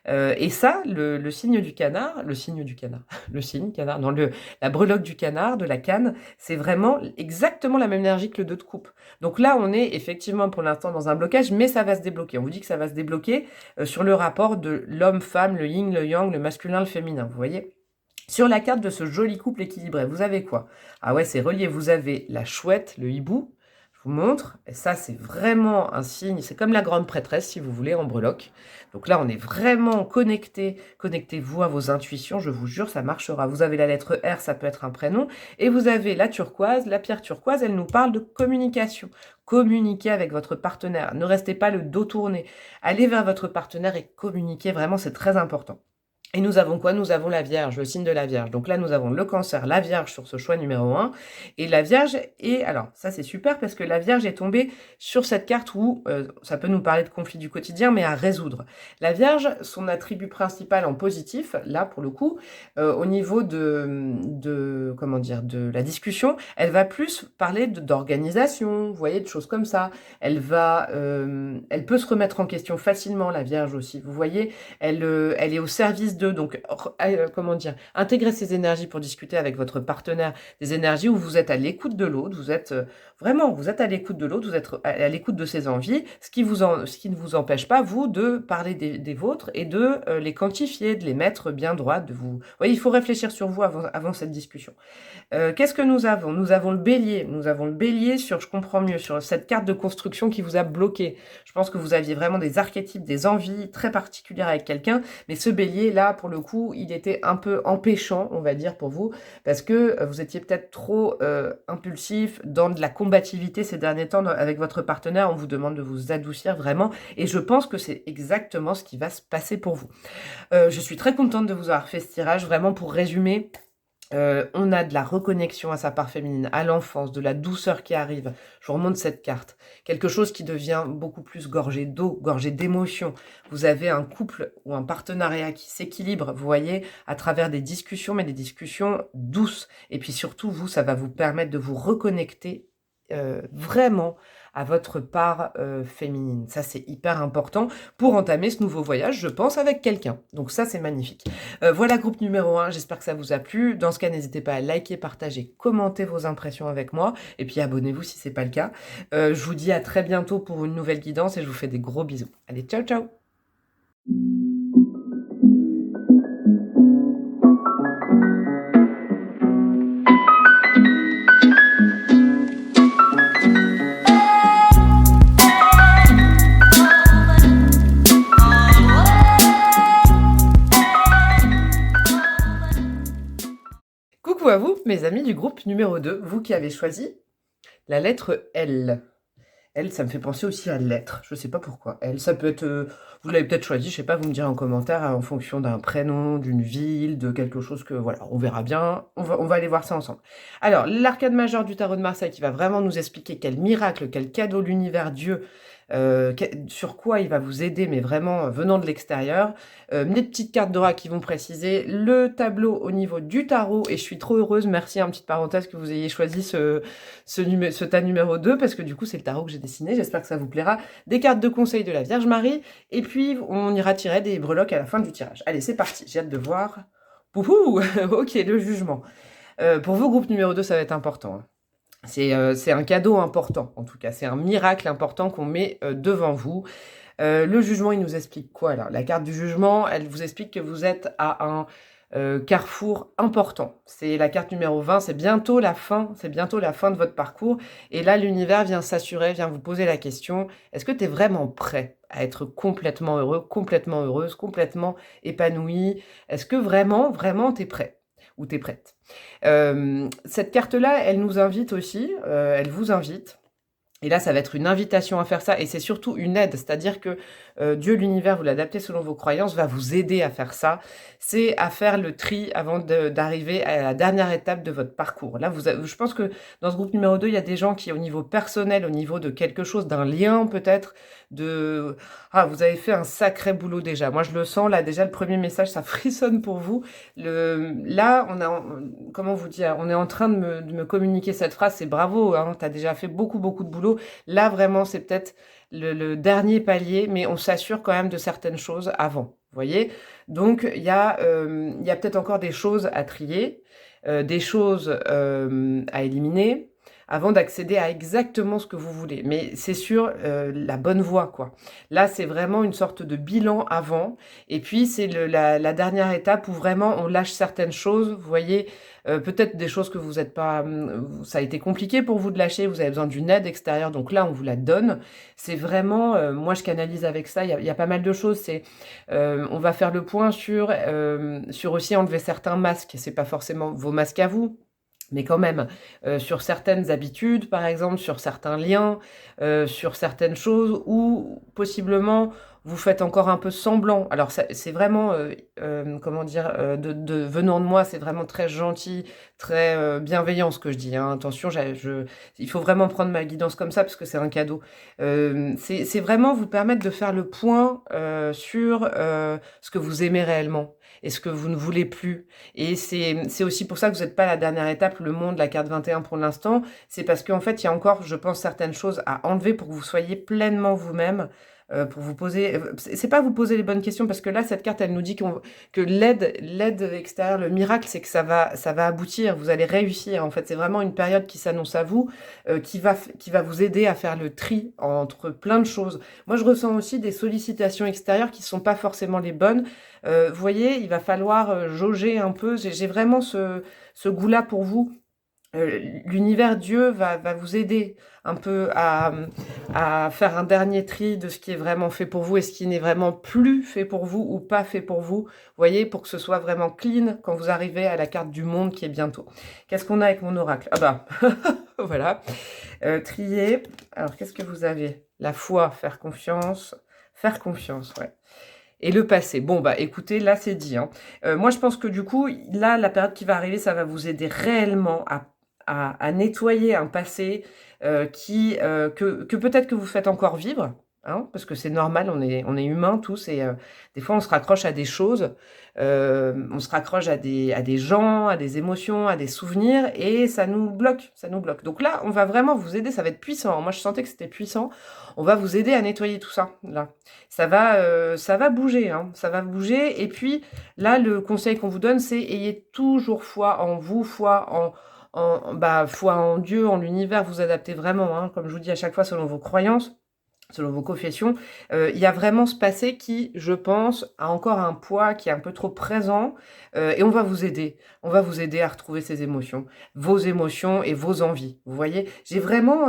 Et ça, le signe du canard, le signe du canard, le signe canard, non, la breloque du canard, de la canne, c'est vraiment exactement la même énergie que le 2 de coupe. Donc là, on est effectivement pour l'instant dans un blocage, mais ça va se débloquer. On vous dit que ça va se débloquer sur le rapport de l'homme-femme, le yin, le yang, le masculin, le féminin, vous voyez? Sur la carte de ce joli couple équilibré, vous avez quoi? Ah ouais, c'est relié, vous avez la chouette, le hibou, je vous montre, et ça c'est vraiment un signe, c'est comme la grande prêtresse si vous voulez en breloque. Donc là on est vraiment connecté, connectez-vous à vos intuitions, je vous jure ça marchera. Vous avez la lettre R, ça peut être un prénom, et vous avez la turquoise, la pierre turquoise, elle nous parle de communication. Communiquez avec votre partenaire, ne restez pas le dos tourné, allez vers votre partenaire et communiquez, vraiment c'est très important. Et nous avons quoi? Nous avons la Vierge, le signe de la Vierge. Donc là, nous avons le Cancer, la Vierge sur ce choix numéro 1. Et la Vierge est... Alors, ça, c'est super parce que la Vierge est tombée sur cette carte où ça peut nous parler de conflits du quotidien, mais à résoudre. La Vierge, son attribut principal en positif, là, pour le coup, au niveau comment dire, de la discussion, elle va plus parler d'organisation, vous voyez, de choses comme ça. Elle peut se remettre en question facilement, la Vierge aussi. Vous voyez, elle est au service donc, comment dire, intégrer ces énergies pour discuter avec votre partenaire, des énergies où vous êtes à l'écoute de l'autre, vous êtes vous êtes à l'écoute de l'autre, vous êtes à l'écoute de ses envies, ce qui ne vous empêche pas, vous, de parler des vôtres et de les quantifier, de les mettre bien droits, de vous... Vous voyez, il faut réfléchir sur vous avant cette discussion. Qu'est-ce que nous avons? Nous avons le bélier. Nous avons le bélier sur, je comprends mieux, sur cette carte de construction qui vous a bloqué. Je pense que vous aviez vraiment des archétypes, des envies très particulières avec quelqu'un, mais ce bélier-là, là, pour le coup, il était un peu empêchant, on va dire, pour vous, parce que vous étiez peut-être trop impulsif, dans de la combativité ces derniers temps avec votre partenaire. On vous demande de vous adoucir vraiment, et je pense que c'est exactement ce qui va se passer pour vous. Je suis très contente de vous avoir fait ce tirage, vraiment pour résumer. On a de la reconnexion à sa part féminine, à l'enfance, de la douceur qui arrive. Je vous remonte cette carte. Quelque chose qui devient beaucoup plus gorgé d'eau, gorgé d'émotions. Vous avez un couple ou un partenariat qui s'équilibre, vous voyez, à travers des discussions, mais des discussions douces. Et puis surtout, vous, ça va vous permettre de vous reconnecter vraiment à votre part féminine. Ça, c'est hyper important pour entamer ce nouveau voyage, je pense, avec quelqu'un. Donc ça, c'est magnifique. Voilà, groupe numéro 1, j'espère que ça vous a plu. Dans ce cas, n'hésitez pas à liker, partager, commenter vos impressions avec moi, et puis abonnez-vous si ce n'est pas le cas. Je vous dis à très bientôt pour une nouvelle guidance, et je vous fais des gros bisous. Allez, ciao, ciao! Coucou à vous, mes amis du groupe numéro 2, vous qui avez choisi la lettre L. L, ça me fait penser aussi à lettre, je sais pas pourquoi. L, ça peut être, vous l'avez peut-être choisi, je sais pas, vous me direz en commentaire, en fonction d'un prénom, d'une ville, de quelque chose que, voilà, on verra bien, on va aller voir ça ensemble. Alors, l'arcade majeur du tarot de Marseille qui va vraiment nous expliquer quel miracle, quel cadeau l'univers, Dieu, sur quoi il va vous aider, mais vraiment venant de l'extérieur. Mes petites cartes d'aura qui vont préciser le tableau au niveau du tarot, et je suis trop heureuse, merci, petite parenthèse, que vous ayez choisi ce tas numéro 2, parce que du coup c'est le tarot que j'ai dessiné, j'espère que ça vous plaira. Des cartes de conseil de la Vierge Marie, et puis on ira tirer des breloques à la fin du tirage. Allez, c'est parti, j'ai hâte de voir. Pouhou. Ok, le jugement. Pour vous, groupe numéro 2, ça va être important, hein. C'est un cadeau important, en tout cas. C'est un miracle important qu'on met devant vous. Le jugement, il nous explique quoi, là? La carte du jugement, elle vous explique que vous êtes à un carrefour important. C'est la carte numéro 20, c'est bientôt la fin de votre parcours. Et là, l'univers vient s'assurer, vient vous poser la question, est-ce que tu es vraiment prêt à être complètement heureux, complètement heureuse, complètement épanoui? Est-ce que vraiment, vraiment, tu es prêt? Ou t'es prête. Cette carte-là, elle nous invite aussi, elle vous invite. Et là, ça va être une invitation à faire ça, et c'est surtout une aide, c'est-à-dire que Dieu, l'univers, vous l'adaptez selon vos croyances, va vous aider à faire ça. C'est à faire le tri avant d'arriver à la dernière étape de votre parcours. Là, je pense que dans ce groupe numéro 2, il y a des gens qui, au niveau personnel, au niveau de quelque chose, d'un lien peut-être, vous avez fait un sacré boulot déjà. Moi, je le sens, là, déjà, le premier message, ça frissonne pour vous. Là, comment vous dire, on est en train de me communiquer cette phrase, c'est bravo, hein, tu as déjà fait beaucoup, beaucoup de boulot. Là, vraiment, c'est peut-être le dernier palier, mais on s'assure quand même de certaines choses avant, vous voyez. Donc, il y a peut-être encore des choses à trier, des choses à éliminer, avant d'accéder à exactement ce que vous voulez. Mais c'est sur la bonne voie, quoi. Là, c'est vraiment une sorte de bilan avant, et puis c'est la dernière étape où vraiment on lâche certaines choses, vous voyez. Peut-être des choses que vous n'êtes pas... ça a été compliqué pour vous de lâcher, vous avez besoin d'une aide extérieure, donc là, on vous la donne. C'est vraiment... moi, je canalise avec ça, il y a pas mal de choses. On va faire le point sur aussi enlever certains masques. C'est pas forcément vos masques à vous, mais quand même, sur certaines habitudes, par exemple, sur certains liens, sur certaines choses, où possiblement vous faites encore un peu semblant. Alors c'est vraiment, comment dire, venant de moi, c'est vraiment très gentil, très bienveillant ce que je dis, hein. Attention, il faut vraiment prendre ma guidance comme ça, parce que c'est un cadeau. C'est vraiment vous permettre de faire le point sur ce que vous aimez réellement et ce que vous ne voulez plus. Et c'est aussi pour ça que vous n'êtes pas à la dernière étape, le monde, la carte 21 pour l'instant. C'est parce qu'en fait, il y a encore, je pense, certaines choses à enlever pour que vous soyez pleinement vous-même, pour vous poser... c'est pas vous poser les bonnes questions, parce que là, cette carte, elle nous dit que l'aide extérieure, le miracle, c'est que ça va aboutir, vous allez réussir. En fait, c'est vraiment une période qui s'annonce à vous, qui va vous aider à faire le tri entre plein de choses. Moi, je ressens aussi des sollicitations extérieures qui sont pas forcément les bonnes. Vous voyez, il va falloir jauger un peu. J'ai vraiment ce goût-là pour vous. l'univers, Dieu va vous aider un peu à faire un dernier tri de ce qui est vraiment fait pour vous et ce qui n'est vraiment plus fait pour vous ou pas fait pour vous. Vous voyez, pour que ce soit vraiment clean quand vous arrivez à la carte du monde qui est bientôt. Qu'est-ce qu'on a avec mon oracle? Ah bah, voilà. Trier. Alors, qu'est-ce que vous avez? La foi, faire confiance. Faire confiance, ouais. Et le passé. Bon, bah écoutez, là c'est dit. Hein. Moi je pense que du coup, là, la période qui va arriver, ça va vous aider réellement à nettoyer un passé que peut-être que vous faites encore vivre. Hein, parce que c'est normal, on est humains tous et des fois on se raccroche à des choses, on se raccroche à des gens, à des émotions, à des souvenirs et ça nous bloque, ça nous bloque. Donc là, on va vraiment vous aider, ça va être puissant. Moi je sentais que c'était puissant. On va vous aider à nettoyer tout ça, là. Ça va bouger, hein, ça va bouger. Et puis, là, le conseil qu'on vous donne, c'est ayez toujours foi en vous, foi en Dieu, en l'univers, vous adaptez vraiment, hein, comme je vous dis à chaque fois, selon vos croyances, selon vos confessions. Il y a vraiment ce passé qui, je pense, a encore un poids qui est un peu trop présent et on va vous aider. On va vous aider à retrouver ces émotions, vos émotions et vos envies. Vous voyez, j'ai vraiment,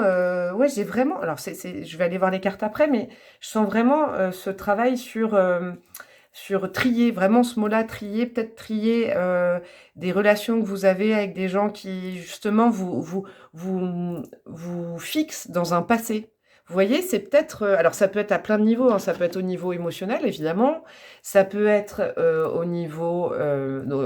ouais, j'ai vraiment. Alors, je vais aller voir les cartes après, mais je sens vraiment ce travail sur trier, vraiment ce mot-là, trier, peut-être trier des relations que vous avez avec des gens qui, justement, vous fixent dans un passé. Vous voyez, c'est peut-être... alors, ça peut être à plein de niveaux. Hein, ça peut être au niveau émotionnel, évidemment. Ça peut être au niveau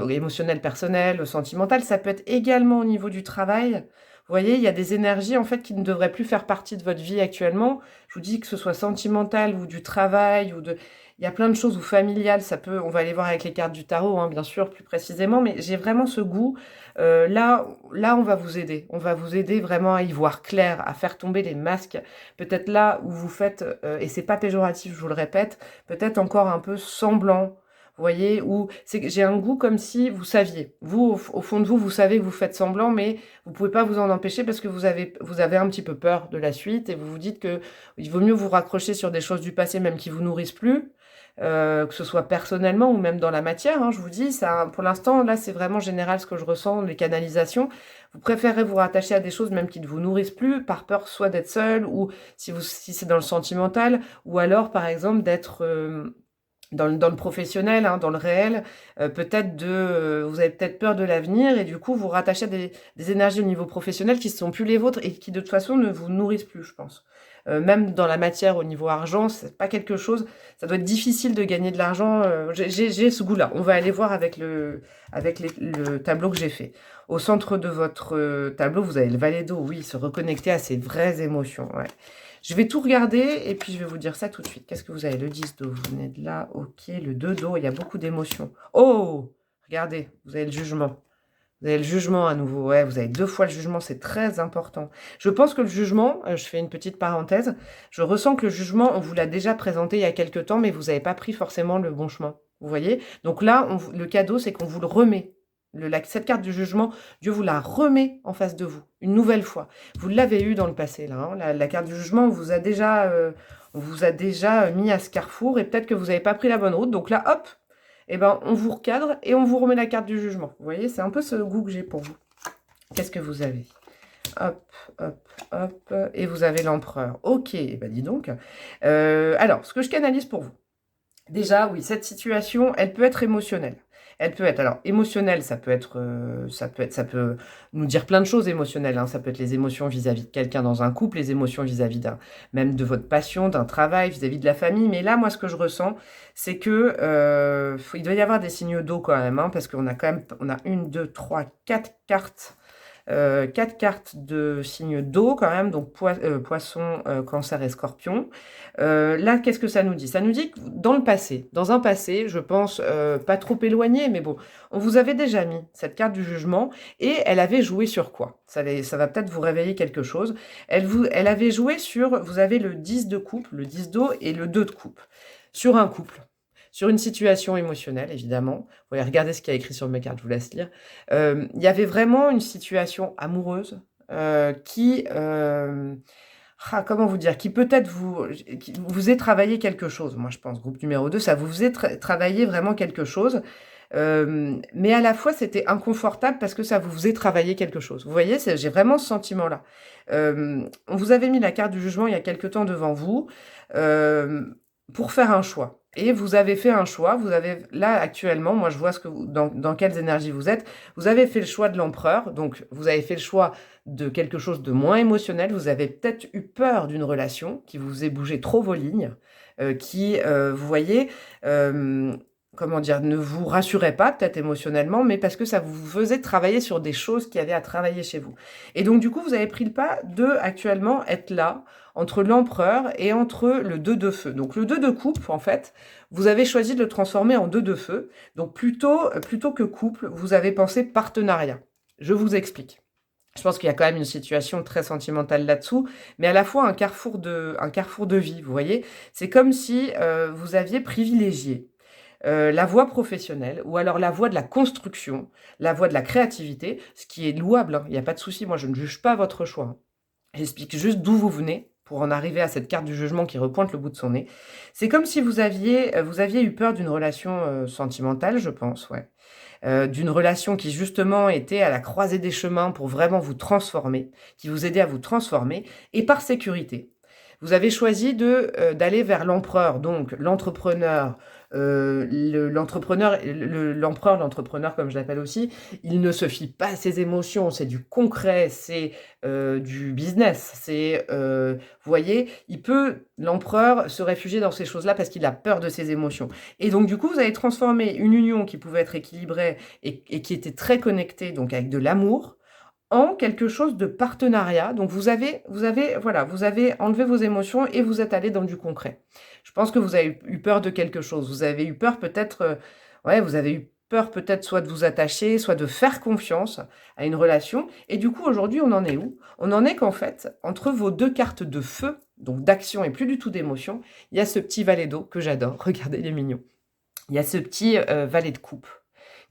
émotionnel, personnel, sentimental. Ça peut être également au niveau du travail. Vous voyez, il y a des énergies, en fait, qui ne devraient plus faire partie de votre vie actuellement. Je vous dis que ce soit sentimental ou du travail ou de... Il y a plein de choses, ou familiales, ça peut... On va aller voir avec les cartes du tarot, hein, bien sûr, plus précisément. Mais j'ai vraiment ce goût. Là, on va vous aider. On va vous aider vraiment à y voir clair, à faire tomber les masques. Peut-être là où vous faites, et c'est pas péjoratif, je vous le répète, peut-être encore un peu semblant. Vous voyez, où j'ai un goût comme si vous saviez. Vous, au fond de vous, vous savez que vous faites semblant, mais vous pouvez pas vous en empêcher parce que vous avez un petit peu peur de la suite et vous vous dites que il vaut mieux vous raccrocher sur des choses du passé, même qui vous nourrissent plus, que ce soit personnellement ou même dans la matière. Hein, je vous dis, ça, pour l'instant, là, c'est vraiment général ce que je ressens, les canalisations. Vous préférez vous rattacher à des choses même qui ne vous nourrissent plus, par peur soit d'être seul ou si c'est dans le sentimental, ou alors, par exemple, d'être dans le professionnel, hein, dans le réel, peut-être vous avez peut-être peur de l'avenir et du coup vous rattachez à des énergies au niveau professionnel qui ne sont plus les vôtres et qui de toute façon ne vous nourrissent plus, je pense. Même dans la matière au niveau argent, c'est pas quelque chose, ça doit être difficile de gagner de l'argent. J'ai ce goût-là. On va aller voir avec le tableau que j'ai fait. Au centre de votre tableau, vous avez le valet d'eau, oui, se reconnecter à ses vraies émotions. Ouais. Je vais tout regarder et puis je vais vous dire ça tout de suite. Qu'est-ce que vous avez? Le 10 d'eau, vous venez de là, ok. Le 2 d'eau, il y a beaucoup d'émotions. Oh, regardez, vous avez le jugement. Vous avez le jugement à nouveau. Ouais, vous avez 2 fois le jugement, c'est très important. Je pense que le jugement, je fais une petite parenthèse, je ressens que le jugement, on vous l'a déjà présenté il y a quelques temps, mais vous n'avez pas pris forcément le bon chemin. Vous voyez? Donc là, le cadeau, c'est qu'on vous le remet. Cette carte du jugement, Dieu vous la remet en face de vous, une nouvelle fois. Vous l'avez eu dans le passé, là. Hein. La carte du jugement, on vous a déjà mis à ce carrefour et peut-être que vous n'avez pas pris la bonne route. Donc là, hop, eh ben, on vous recadre et on vous remet la carte du jugement. Vous voyez, c'est un peu ce goût que j'ai pour vous. Qu'est-ce que vous avez? Hop, hop, hop. Et vous avez l'empereur. Ok, eh ben dis donc. Alors, ce que je canalise pour vous. Déjà, oui, cette situation, elle peut être émotionnelle. Elle peut être, alors, émotionnelle, ça peut nous dire plein de choses émotionnelles. Hein. Ça peut être les émotions vis-à-vis de quelqu'un dans un couple, les émotions vis-à-vis même de votre passion, d'un travail, vis-à-vis de la famille. Mais là, moi, ce que je ressens, c'est que il doit y avoir des signaux d'eau quand même, hein, parce qu'on a quand même, on a 1, 2, 3, 4 cartes. 4 cartes de signes d'eau quand même, donc poisson, cancer et scorpion. Là, qu'est-ce que ça nous dit? Ça nous dit que dans un passé, je pense pas trop éloigné, mais bon, on vous avait déjà mis cette carte du jugement et elle avait joué sur quoi? Ça va peut-être vous réveiller quelque chose. Elle avait joué sur, vous avez le 10 de coupe, le 10 d'eau et le 2 de coupe, sur un couple. Sur une situation émotionnelle, évidemment. Vous pouvez regarder ce qu'il y a écrit sur mes cartes, je vous laisse lire. Il y avait vraiment une situation amoureuse comment vous dire, qui peut-être vous ait travaillé quelque chose. Moi, je pense, groupe numéro 2, ça vous faisait travailler vraiment quelque chose. Mais à la fois, c'était inconfortable parce que ça vous faisait travailler quelque chose. Vous voyez, j'ai vraiment ce sentiment-là. On vous avait mis la carte du jugement il y a quelque temps devant vous pour faire un choix. Et vous avez fait un choix, vous avez, là, actuellement, moi je vois dans quelles énergies vous êtes, vous avez fait le choix de l'empereur, donc vous avez fait le choix de quelque chose de moins émotionnel, vous avez peut-être eu peur d'une relation qui vous faisait bouger trop vos lignes, vous voyez, comment dire, ne vous rassurait pas peut-être émotionnellement, mais parce que ça vous faisait travailler sur des choses qui avaient à travailler chez vous. Et donc du coup, vous avez pris le pas de actuellement être là, entre l'empereur et entre le 2 de feu. Donc le 2 de coupe, en fait, vous avez choisi de le transformer en 2 de feu. Donc plutôt que couple, vous avez pensé partenariat. Je vous explique. Je pense qu'il y a quand même une situation très sentimentale là-dessous, mais à la fois un carrefour de vie, vous voyez. C'est comme si vous aviez privilégié la voie professionnelle ou alors la voie de la construction, la voie de la créativité, ce qui est louable, hein, il n'y a pas de souci, moi je ne juge pas votre choix. Hein. J'explique juste d'où vous venez pour en arriver à cette carte du jugement qui repointe le bout de son nez. C'est comme si vous aviez eu peur d'une relation sentimentale, je pense, ouais. D'une relation qui justement était à la croisée des chemins pour vraiment vous transformer, qui vous aidait à vous transformer, et par sécurité. Vous avez choisi d'aller vers l'empereur, donc l'entrepreneur, l'empereur, l'entrepreneur comme je l'appelle aussi, il ne se fie pas à ses émotions, c'est du concret, c'est du business, vous voyez, l'empereur se réfugier dans ces choses-là parce qu'il a peur de ses émotions. Et donc du coup, vous avez transformé une union qui pouvait être équilibrée et qui était très connectée, donc avec de l'amour, en quelque chose de partenariat. Donc vous avez enlevé vos émotions et vous êtes allé dans du concret. Je pense que vous avez eu peur de quelque chose. Vous avez eu peur peut-être, vous avez eu peur peut-être soit de vous attacher, soit de faire confiance à une relation. Et du coup, aujourd'hui, on en est où? On en est qu'en fait, entre vos deux cartes de feu, donc d'action et plus du tout d'émotion, il y a ce petit valet d'eau que j'adore. Regardez, il est mignon. Il y a ce petit valet de coupe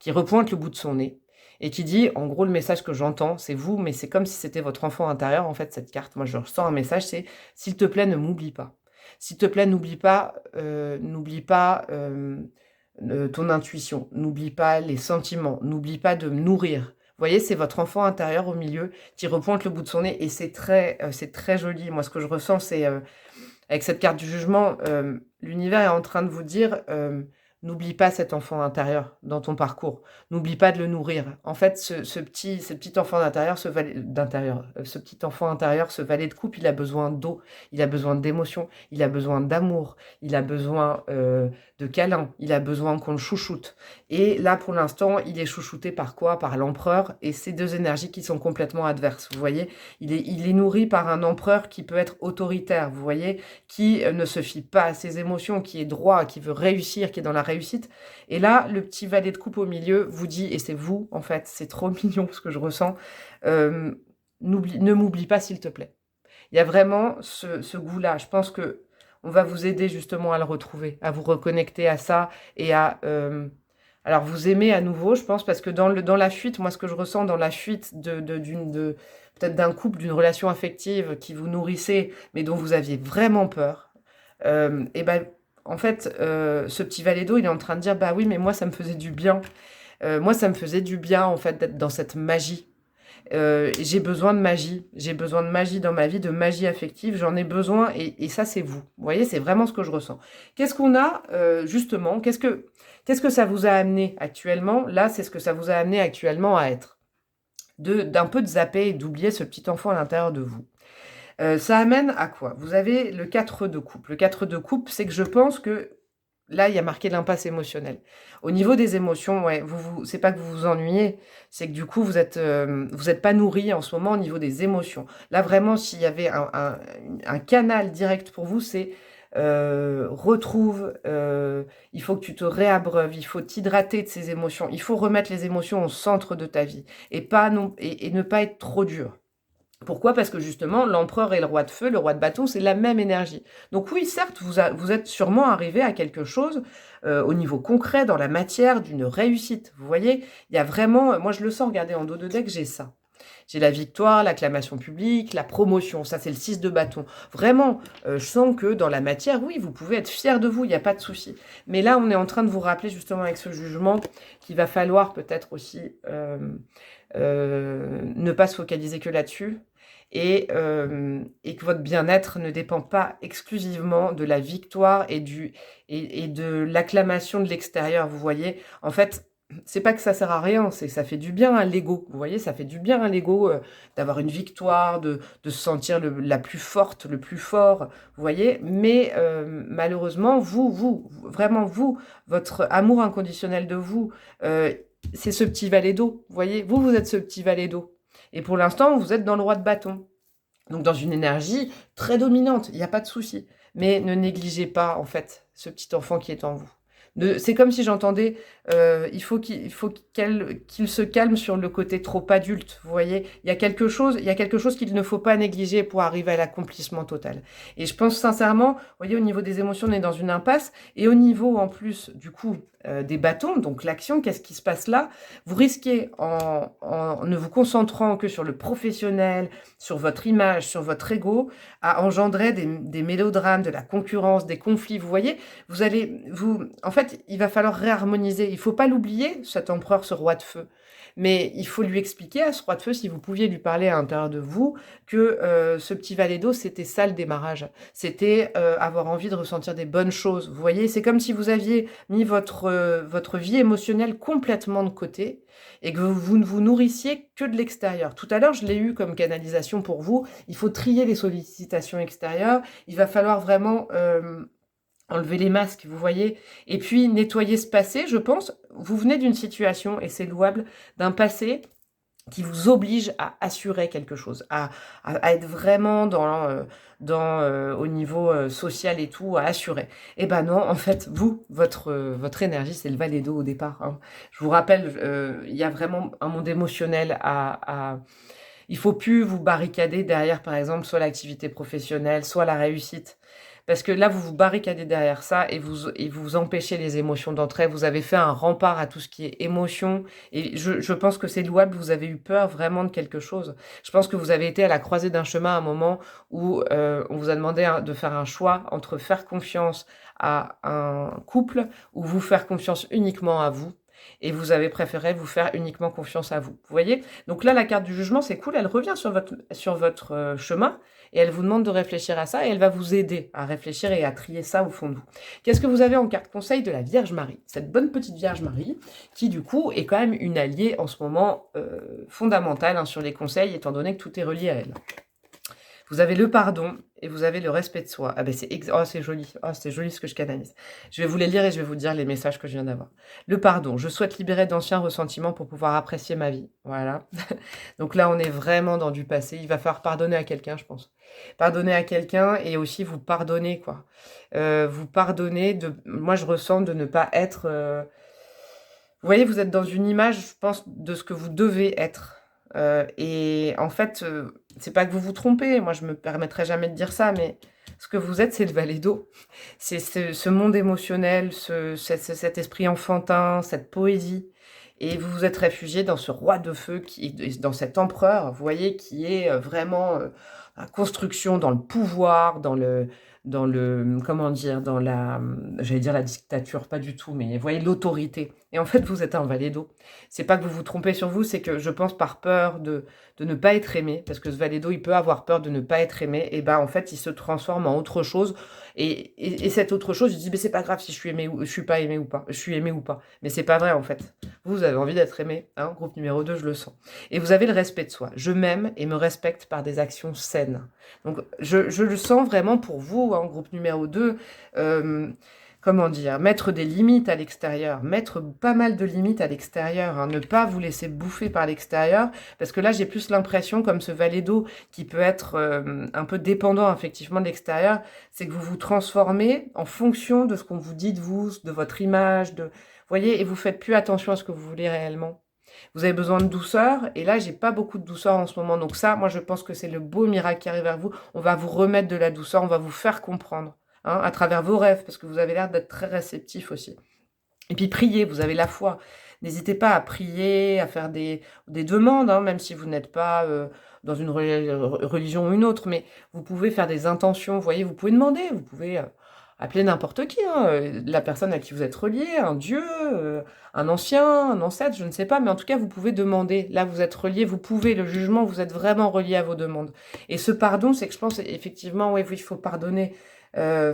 qui repointe le bout de son nez et qui dit, en gros, le message que j'entends, c'est vous, mais c'est comme si c'était votre enfant intérieur, en fait, cette carte. Moi, je ressens un message, c'est « S'il te plaît, ne m'oublie pas. S'il te plaît, n'oublie pas ton intuition. N'oublie pas les sentiments. N'oublie pas de me nourrir. » Vous voyez, c'est votre enfant intérieur au milieu qui repointe le bout de son nez et c'est très joli. Moi, ce que je ressens, c'est, avec cette carte du jugement, l'univers est en train de vous dire... N'oublie pas cet enfant intérieur dans ton parcours. N'oublie pas de le nourrir. En fait, ce petit enfant d'intérieur, ce petit enfant intérieur, ce valet de coupe, il a besoin d'eau, il a besoin d'émotion, il a besoin d'amour, il a besoin de câlins, il a besoin qu'on le chouchoute. Et là, pour l'instant, il est chouchouté par quoi? Par l'empereur et ces deux énergies qui sont complètement adverses. Vous voyez, il est nourri par un empereur qui peut être autoritaire, vous voyez, qui ne se fie pas à ses émotions, qui est droit, qui veut réussir, qui est dans la réussite. Et là, le petit valet de coupe au milieu vous dit, et c'est vous, en fait, c'est trop mignon ce que je ressens, ne m'oublie pas s'il te plaît. Il y a vraiment ce goût-là. Je pense que on va vous aider justement à le retrouver, à vous reconnecter à ça et à... alors, vous aimez à nouveau, je pense, parce que dans la fuite, moi, ce que je ressens dans la fuite peut-être d'un couple, d'une relation affective qui vous nourrissait, mais dont vous aviez vraiment peur, et ben, en fait, ce petit valet d'eau, il est en train de dire, bah oui, mais moi, ça me faisait du bien. Moi, ça me faisait du bien, en fait, d'être dans cette magie. J'ai besoin de magie. J'ai besoin de magie dans ma vie, de magie affective. J'en ai besoin et ça, c'est vous. Vous voyez, c'est vraiment ce que je ressens. Qu'est-ce qu'on a, justement? Qu'est-ce que ça vous a amené actuellement? Là, c'est ce que ça vous a amené actuellement à être. D'un peu de zapper et d'oublier ce petit enfant à l'intérieur de vous. Ça amène à quoi? Vous avez le 4 de coupe. Le 4 de coupe, c'est que je pense que là, il y a marqué l'impasse émotionnelle. Au niveau des émotions, ouais, c'est pas que vous vous ennuyez, c'est que du coup, vous êtes pas nourri en ce moment au niveau des émotions. Là, vraiment, s'il y avait un canal direct pour vous, c'est retrouve, il faut que tu te réabreuves, il faut t'hydrater de ces émotions, il faut remettre les émotions au centre de ta vie et ne pas être trop dur. Pourquoi? Parce que justement, l'empereur et le roi de feu, le roi de bâton, c'est la même énergie. Donc oui, certes, vous êtes sûrement arrivé à quelque chose au niveau concret, dans la matière, d'une réussite. Vous voyez, il y a vraiment, moi je le sens, regardez, en dos de deck, j'ai ça. J'ai la victoire, l'acclamation publique, la promotion. Ça, c'est le 6 de bâton. Vraiment, je sens que dans la matière, oui, vous pouvez être fier de vous, il n'y a pas de souci. Mais là, on est en train de vous rappeler justement avec ce jugement qu'il va falloir peut-être aussi ne pas se focaliser que là-dessus. Et que votre bien-être ne dépend pas exclusivement de la victoire et de l'acclamation de l'extérieur, vous voyez. En fait, c'est pas que ça sert à rien, c'est que ça fait du bien à l'ego, vous voyez, ça fait du bien à l'ego d'avoir une victoire, de se sentir la plus forte, le plus fort, vous voyez. Mais malheureusement, vraiment vous, votre amour inconditionnel de vous, c'est ce petit valet d'eau, vous voyez. Vous êtes ce petit valet d'eau. Et pour l'instant, vous êtes dans le roi de bâton. Donc dans une énergie très dominante, il n'y a pas de souci. Mais ne négligez pas, en fait, ce petit enfant qui est en vous. C'est comme si j'entendais, il faut qu'il se calme sur le côté trop adulte, vous voyez. Il y a quelque chose qu'il ne faut pas négliger pour arriver à l'accomplissement total. Et je pense sincèrement, vous voyez, au niveau des émotions, on est dans une impasse. Et au niveau, en plus, du coup, des bâtons, donc l'action, qu'est-ce qui se passe là? Vous risquez, en ne vous concentrant que sur le professionnel, sur votre image, sur votre ego, à engendrer des mélodrames, de la concurrence, des conflits. Vous voyez, en fait, il va falloir réharmoniser. Il ne faut pas l'oublier, cet empereur, ce roi de feu. Mais il faut lui expliquer à ce roi de feu, si vous pouviez lui parler à l'intérieur de vous, que ce petit valet d'eau, c'était ça le démarrage. C'était avoir envie de ressentir des bonnes choses. Vous voyez, c'est comme si vous aviez mis votre vie émotionnelle complètement de côté et que vous ne vous nourrissiez que de l'extérieur. Tout à l'heure, je l'ai eu comme canalisation pour vous. Il faut trier les sollicitations extérieures. Il va falloir vraiment enlever les masques, vous voyez. Et puis, nettoyer ce passé, je pense. Vous venez d'une situation, et c'est louable, d'un passé qui vous oblige à assurer quelque chose, à être vraiment au niveau social et tout, à assurer. Eh ben non, en fait, votre énergie, c'est le valet d'eau au départ. Hein. Je vous rappelle, il y a vraiment un monde émotionnel il faut plus vous barricader derrière, par exemple, soit l'activité professionnelle, soit la réussite. Parce que là, vous vous barricadez derrière ça et vous empêchez les émotions d'entrer. Vous avez fait un rempart à tout ce qui est émotion. Et je pense que c'est louable, vous avez eu peur vraiment de quelque chose. Je pense que vous avez été à la croisée d'un chemin à un moment où on vous a demandé de faire un choix entre faire confiance à un couple ou vous faire confiance uniquement à vous. Et vous avez préféré vous faire uniquement confiance à vous. Vous voyez? Donc là, la carte du jugement, c'est cool. Elle revient sur votre chemin et elle vous demande de réfléchir à ça et elle va vous aider à réfléchir et à trier ça au fond de vous. Qu'est-ce que vous avez en carte conseil de la Vierge Marie? Cette bonne petite Vierge Marie qui, du coup, est quand même une alliée en ce moment fondamentale hein, sur les conseils étant donné que tout est relié à elle. Vous avez le pardon et vous avez le respect de soi. Ah ben c'est joli. Oh, c'est joli ce que je canalise. Je vais vous les lire et je vais vous dire les messages que je viens d'avoir. Le pardon. Je souhaite libérer d'anciens ressentiments pour pouvoir apprécier ma vie. Voilà. Donc là, on est vraiment dans du passé. Il va falloir pardonner à quelqu'un, je pense. Pardonner à quelqu'un et aussi vous pardonner, quoi. Vous pardonner moi, je ressens de ne pas être... Vous voyez, vous êtes dans une image, je pense, de ce que vous devez être. Et en fait, c'est pas que vous vous trompez, moi je me permettrai jamais de dire ça, mais ce que vous êtes, c'est le valet d'eau. C'est ce monde émotionnel, cet esprit enfantin, cette poésie. Et vous vous êtes réfugié dans ce roi de feu, dans cet empereur, vous voyez, qui est vraiment la construction dans le pouvoir, comment dire, j'allais dire la dictature, pas du tout, mais vous voyez, l'autorité. Et en fait, vous êtes un valet d'eau. C'est pas que vous vous trompez sur vous, c'est que je pense par peur de ne pas être aimé, parce que ce valet d'eau, il peut avoir peur de ne pas être aimé, et ben en fait, il se transforme en autre chose, et cette autre chose, il dit, mais c'est pas grave si je suis aimé ou je suis pas aimé ou pas, je suis aimé ou pas. Mais c'est pas vrai, en fait. Vous avez envie d'être aimé, hein, groupe numéro 2, je le sens. Et vous avez le respect de soi. Je m'aime et me respecte par des actions saines. Donc, je le sens vraiment pour vous, hein, groupe numéro 2, comment dire, mettre des limites à l'extérieur, mettre pas mal de limites à l'extérieur, hein, ne pas vous laisser bouffer par l'extérieur, parce que là, j'ai plus l'impression, comme ce valet d'eau qui peut être un peu dépendant, effectivement, de l'extérieur, c'est que vous vous transformez en fonction de ce qu'on vous dit de vous, de votre image, vous voyez, et vous faites plus attention à ce que vous voulez réellement. Vous avez besoin de douceur, et là, j'ai pas beaucoup de douceur en ce moment. Donc ça, moi, je pense que c'est le beau miracle qui arrive vers vous. On va vous remettre de la douceur, on va vous faire comprendre, hein, à travers vos rêves, parce que vous avez l'air d'être très réceptif aussi. Et puis, priez, vous avez la foi. N'hésitez pas à prier, à faire des demandes, hein, même si vous n'êtes pas dans une religion ou une autre, mais vous pouvez faire des intentions, vous voyez, vous pouvez demander, vous pouvez appeler n'importe qui, hein, la personne à qui vous êtes relié, un dieu, un ancien, un ancêtre, je ne sais pas, mais en tout cas, vous pouvez demander. Là, vous êtes relié, vous pouvez, le jugement, vous êtes vraiment relié à vos demandes. Et ce pardon, c'est que je pense, effectivement, oui, il faut pardonner.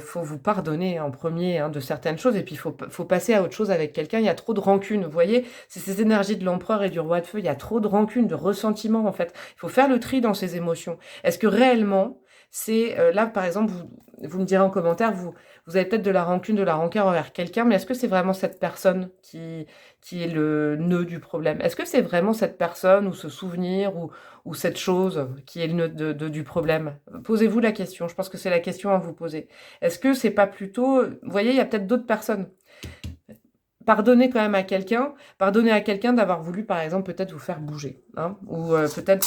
Faut vous pardonner en premier, hein, de certaines choses, et puis faut passer à autre chose avec quelqu'un. Il y a trop de rancune, vous voyez, c'est ces énergies de l'empereur et du roi de feu, il y a trop de rancune, de ressentiment, en fait. Il faut faire le tri dans ces émotions. Est-ce que réellement, c'est, là, par exemple, vous me direz en commentaire, vous avez peut-être de la rancune, de la rancœur envers quelqu'un, mais est-ce que c'est vraiment cette personne qui est le nœud du problème? Est-ce que c'est vraiment cette personne, ou ce souvenir, ou cette chose qui est le nœud du problème? Posez-vous la question, je pense que c'est la question à vous poser. Est-ce que c'est pas plutôt... Vous voyez, il y a peut-être d'autres personnes. Pardonnez quand même à quelqu'un, pardonnez à quelqu'un d'avoir voulu, par exemple, peut-être vous faire bouger, hein, ou peut-être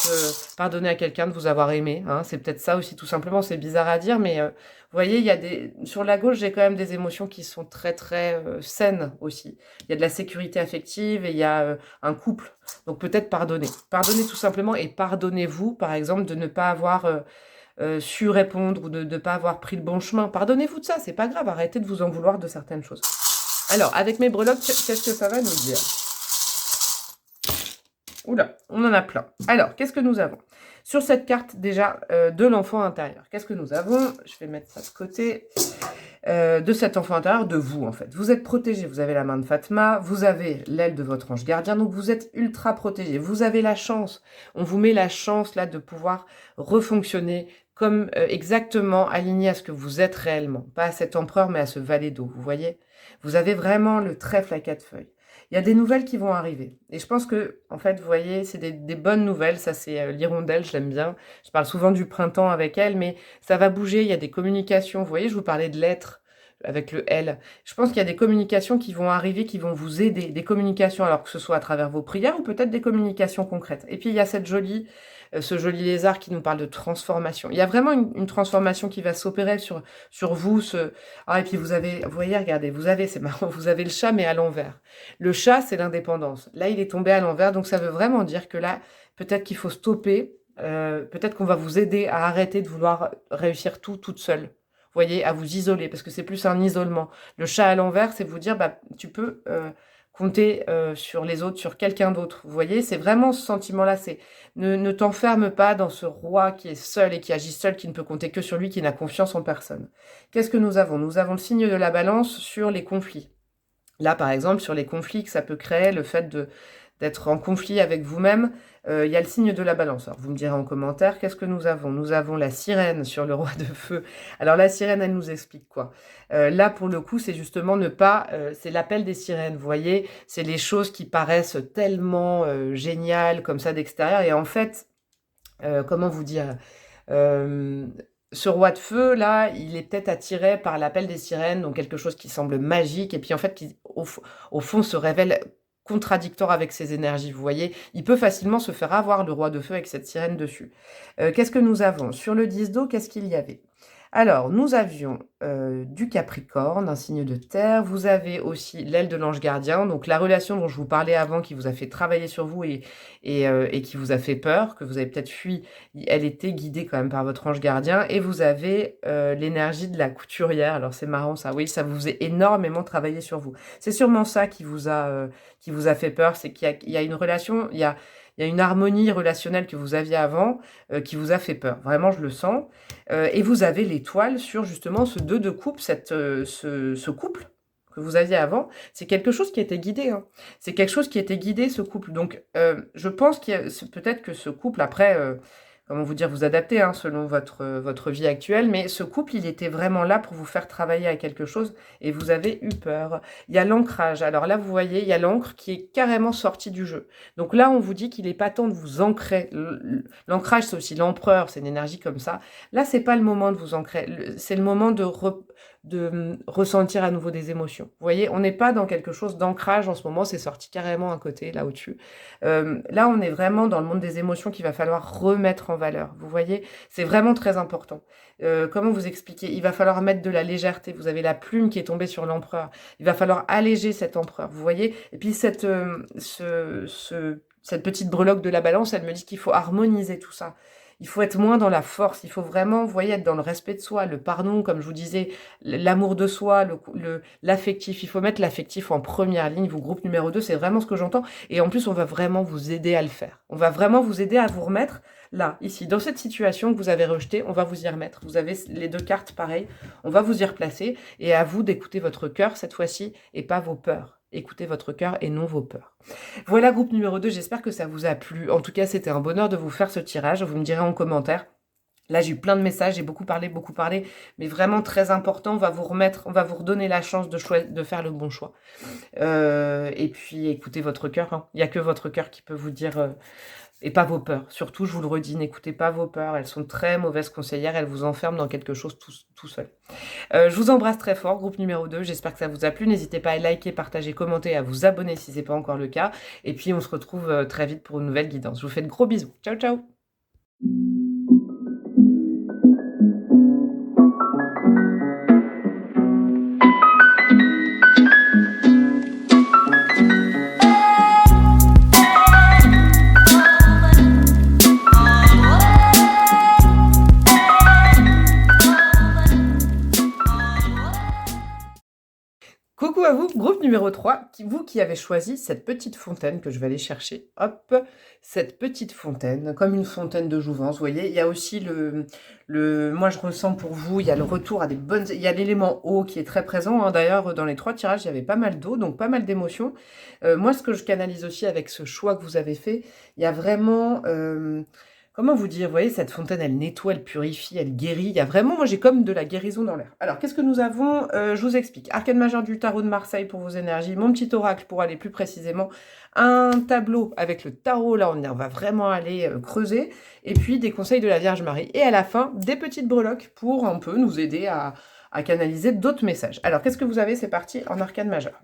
pardonner à quelqu'un de vous avoir aimé, hein, c'est peut-être ça aussi, tout simplement, c'est bizarre à dire, mais vous voyez, il y a sur la gauche, j'ai quand même des émotions qui sont très, très saines aussi. Il y a de la sécurité affective et il y a un couple, donc peut-être pardonner. Pardonnez tout simplement et pardonnez-vous, par exemple, de ne pas avoir... su répondre ou de ne pas avoir pris le bon chemin. Pardonnez-vous de ça, c'est pas grave, arrêtez de vous en vouloir de certaines choses. Alors, avec mes breloques, qu'est-ce que ça va nous dire? Oula, on en a plein. Alors, qu'est-ce que nous avons? Sur cette carte, déjà, de l'enfant intérieur, qu'est-ce que nous avons? Je vais mettre ça de côté. De cet enfant intérieur, de vous, en fait. Vous êtes protégé, vous avez la main de Fatma, vous avez l'aile de votre ange gardien, donc vous êtes ultra protégé. Vous avez la chance, on vous met la chance, là, de pouvoir refonctionner comme exactement aligné à ce que vous êtes réellement. Pas à cet empereur, mais à ce valet d'eau, vous voyez? Vous avez vraiment le trèfle à 4 feuilles. Il y a des nouvelles qui vont arriver. Et je pense que, en fait, vous voyez, c'est des bonnes nouvelles. Ça, c'est l'hirondelle, je l'aime bien. Je parle souvent du printemps avec elle, mais ça va bouger. Il y a des communications. Vous voyez, je vous parlais de lettres avec le L. Je pense qu'il y a des communications qui vont arriver, qui vont vous aider. Des communications, alors que ce soit à travers vos prières ou peut-être des communications concrètes. Et puis, il y a ce joli lézard qui nous parle de transformation. Il y a vraiment une transformation qui va s'opérer sur vous. Ah, et puis vous voyez, regardez, c'est marrant, vous avez le chat, mais à l'envers. Le chat, c'est l'indépendance. Là, il est tombé à l'envers, donc ça veut vraiment dire que là, peut-être qu'il faut stopper, peut-être qu'on va vous aider à arrêter de vouloir réussir tout toute seule. Vous voyez, à vous isoler, parce que c'est plus un isolement. Le chat à l'envers, c'est vous dire, bah, tu peux compter sur les autres, sur quelqu'un d'autre. Vous voyez, c'est vraiment ce sentiment-là, c'est ne t'enferme pas dans ce roi qui est seul et qui agit seul, qui ne peut compter que sur lui, qui n'a confiance en personne. Qu'est-ce que nous avons? Nous avons le signe de la balance sur les conflits. Là, par exemple, sur les conflits que ça peut créer, le fait d'être en conflit avec vous-même, il y a le signe de la balance. Alors, vous me direz en commentaire, qu'est-ce que nous avons? Nous avons la sirène sur le roi de feu. Alors, la sirène, elle nous explique quoi? Là, pour le coup, c'est justement ne pas... c'est l'appel des sirènes, vous voyez? C'est les choses qui paraissent tellement géniales, comme ça, d'extérieur. Et en fait, comment vous dire ce roi de feu, là, il est peut-être attiré par l'appel des sirènes, donc quelque chose qui semble magique, et puis en fait, qui, au fond, se révèle contradictoire avec ses énergies, vous voyez. Il peut facilement se faire avoir, le roi de feu, avec cette sirène dessus. Qu'est-ce que nous avons? Sur le 10 d'eau, qu'est-ce qu'il y avait? Alors, nous avions du Capricorne, un signe de terre. Vous avez aussi l'aile de l'ange gardien, donc la relation dont je vous parlais avant, qui vous a fait travailler sur vous et qui vous a fait peur, que vous avez peut-être fui, elle était guidée quand même par votre ange gardien. Et vous avez l'énergie de la couturière. Alors, c'est marrant ça, oui, ça vous a énormément travaillé sur vous. C'est sûrement ça qui vous a fait peur, c'est qu'il y a une relation, il y a une harmonie relationnelle que vous aviez avant qui vous a fait peur. Vraiment, je le sens. Et vous avez l'étoile sur justement ce 2 de coupe, ce couple que vous aviez avant. C'est quelque chose qui a été guidé. Hein. C'est quelque chose qui a été guidé, ce couple. Donc, je pense peut-être que ce couple, après... comment vous dire, vous adaptez hein, selon votre vie actuelle, mais ce couple, il était vraiment là pour vous faire travailler à quelque chose et vous avez eu peur. Il y a l'ancrage. Alors là, vous voyez, il y a l'encre qui est carrément sortie du jeu. Donc là, on vous dit qu'il n'est pas temps de vous ancrer. L'ancrage, c'est aussi l'empereur, c'est une énergie comme ça. Là, c'est pas le moment de vous ancrer. C'est le moment ressentir à nouveau des émotions. Vous voyez, on n'est pas dans quelque chose d'ancrage en ce moment, c'est sorti carrément à côté, là au-dessus. Là, on est vraiment dans le monde des émotions qu'il va falloir remettre en valeur. Vous voyez, c'est vraiment très important. Comment vous expliquer? Il va falloir mettre de la légèreté. Vous avez la plume qui est tombée sur l'empereur. Il va falloir alléger cet empereur, vous voyez. Et puis cette petite breloque de la balance, elle me dit qu'il faut harmoniser tout ça. Il faut être moins dans la force, il faut vraiment, vous voyez, être dans le respect de soi, le pardon, comme je vous disais, l'amour de soi, l'affectif. Il faut mettre l'affectif en première ligne. Vous, groupe numéro 2, c'est vraiment ce que j'entends. Et en plus, on va vraiment vous aider à le faire. On va vraiment vous aider à vous remettre là, ici, dans cette situation que vous avez rejetée, on va vous y remettre. Vous avez les 2 cartes, pareil, on va vous y replacer. Et à vous d'écouter votre cœur cette fois-ci et pas vos peurs. Écoutez votre cœur et non vos peurs. Voilà, groupe numéro 2, j'espère que ça vous a plu. En tout cas, c'était un bonheur de vous faire ce tirage. Vous me direz en commentaire. Là, j'ai eu plein de messages, j'ai beaucoup parlé, mais vraiment très important. On va vous remettre, on va vous redonner la chance de faire le bon choix. Et puis, écoutez votre cœur. Hein. Il n'y a que votre cœur qui peut vous dire... et pas vos peurs. Surtout, je vous le redis, n'écoutez pas vos peurs. Elles sont très mauvaises conseillères. Elles vous enferment dans quelque chose tout seul. Je vous embrasse très fort, groupe numéro 2. J'espère que ça vous a plu. N'hésitez pas à liker, partager, commenter, à vous abonner si ce n'est pas encore le cas. Et puis, on se retrouve très vite pour une nouvelle guidance. Je vous fais de gros bisous. Ciao, ciao! Coucou à vous, groupe numéro 3, vous qui avez choisi cette petite fontaine que je vais aller chercher. Hop, cette petite fontaine, comme une fontaine de jouvence, vous voyez. Il y a aussi moi je ressens pour vous, il y a le retour à des bonnes... Il y a l'élément eau qui est très présent. Hein. D'ailleurs, dans les 3 tirages, il y avait pas mal d'eau, donc pas mal d'émotions. Moi, ce que je canalise aussi avec ce choix que vous avez fait, il y a vraiment... comment vous dire, vous voyez, cette fontaine, elle nettoie, elle purifie, elle guérit. Il y a vraiment, moi j'ai comme de la guérison dans l'air. Alors, qu'est-ce que nous avons? Je vous explique. Arcane majeur du tarot de Marseille pour vos énergies, mon petit oracle pour aller plus précisément, un tableau avec le tarot, là on va vraiment aller creuser, et puis des conseils de la Vierge Marie. Et à la fin, des petites breloques pour un peu nous aider à canaliser d'autres messages. Alors, qu'est-ce que vous avez? C'est parti en arcane majeur.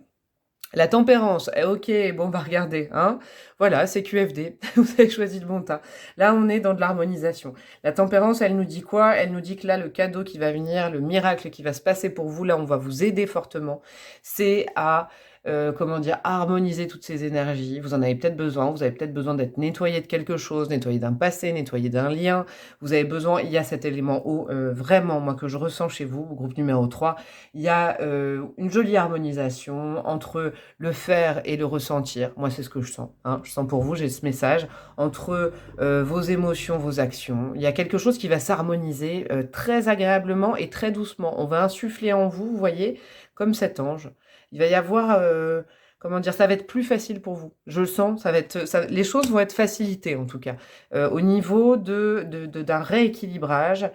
La tempérance, ok, bon, bah regardez, hein, voilà, c'est QFD, vous avez choisi le bon tas. Là, on est dans de l'harmonisation. La tempérance, elle nous dit quoi? Elle nous dit que là, le cadeau qui va venir, le miracle qui va se passer pour vous, là, on va vous aider fortement, c'est à... comment dire, harmoniser toutes ces énergies. Vous en avez peut-être besoin. Vous avez peut-être besoin d'être nettoyé de quelque chose, nettoyé d'un passé, nettoyé d'un lien. Vous avez besoin, il y a cet élément eau, vraiment, moi, que je ressens chez vous, groupe numéro 3. Il y a une jolie harmonisation entre le faire et le ressentir. Moi, c'est ce que je sens. Hein. Je sens pour vous, j'ai ce message. Entre vos émotions, vos actions. Il y a quelque chose qui va s'harmoniser très agréablement et très doucement. On va insuffler en vous, vous voyez, comme cet ange. Il va y avoir, comment dire, ça va être plus facile pour vous. Je le sens, les choses vont être facilitées en tout cas. Au niveau d'un rééquilibrage,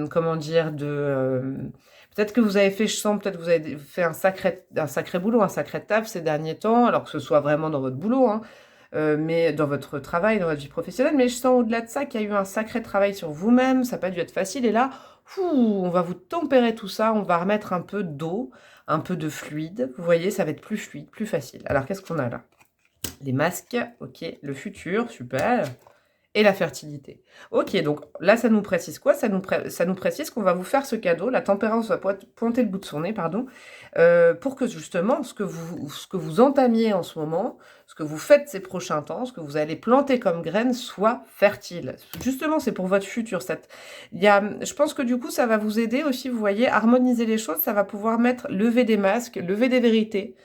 comment dire, peut-être que vous avez fait, je sens, peut-être que vous avez fait un sacré boulot, un sacré taf ces derniers temps, alors que ce soit vraiment dans votre boulot, hein, mais dans votre travail, dans votre vie professionnelle. Mais je sens au-delà de ça qu'il y a eu un sacré travail sur vous-même, ça n'a pas dû être facile. Et là, on va vous tempérer tout ça, on va remettre un peu d'eau, un peu de fluide. Vous voyez, ça va être plus fluide, plus facile. Alors, qu'est-ce qu'on a là? Les masques, ok. Le futur, super. Et la fertilité. Ok, donc là, ça nous précise quoi? Ça nous précise qu'on va vous faire ce cadeau. La tempérance va pointer le bout de son nez, pardon, pour que justement, ce que vous entamiez en ce moment, ce que vous faites ces prochains temps, ce que vous allez planter comme graines, soit fertile. Justement, c'est pour votre futur. Je pense que du coup, ça va vous aider aussi, vous voyez, harmoniser les choses. Ça va pouvoir lever des masques, lever des vérités.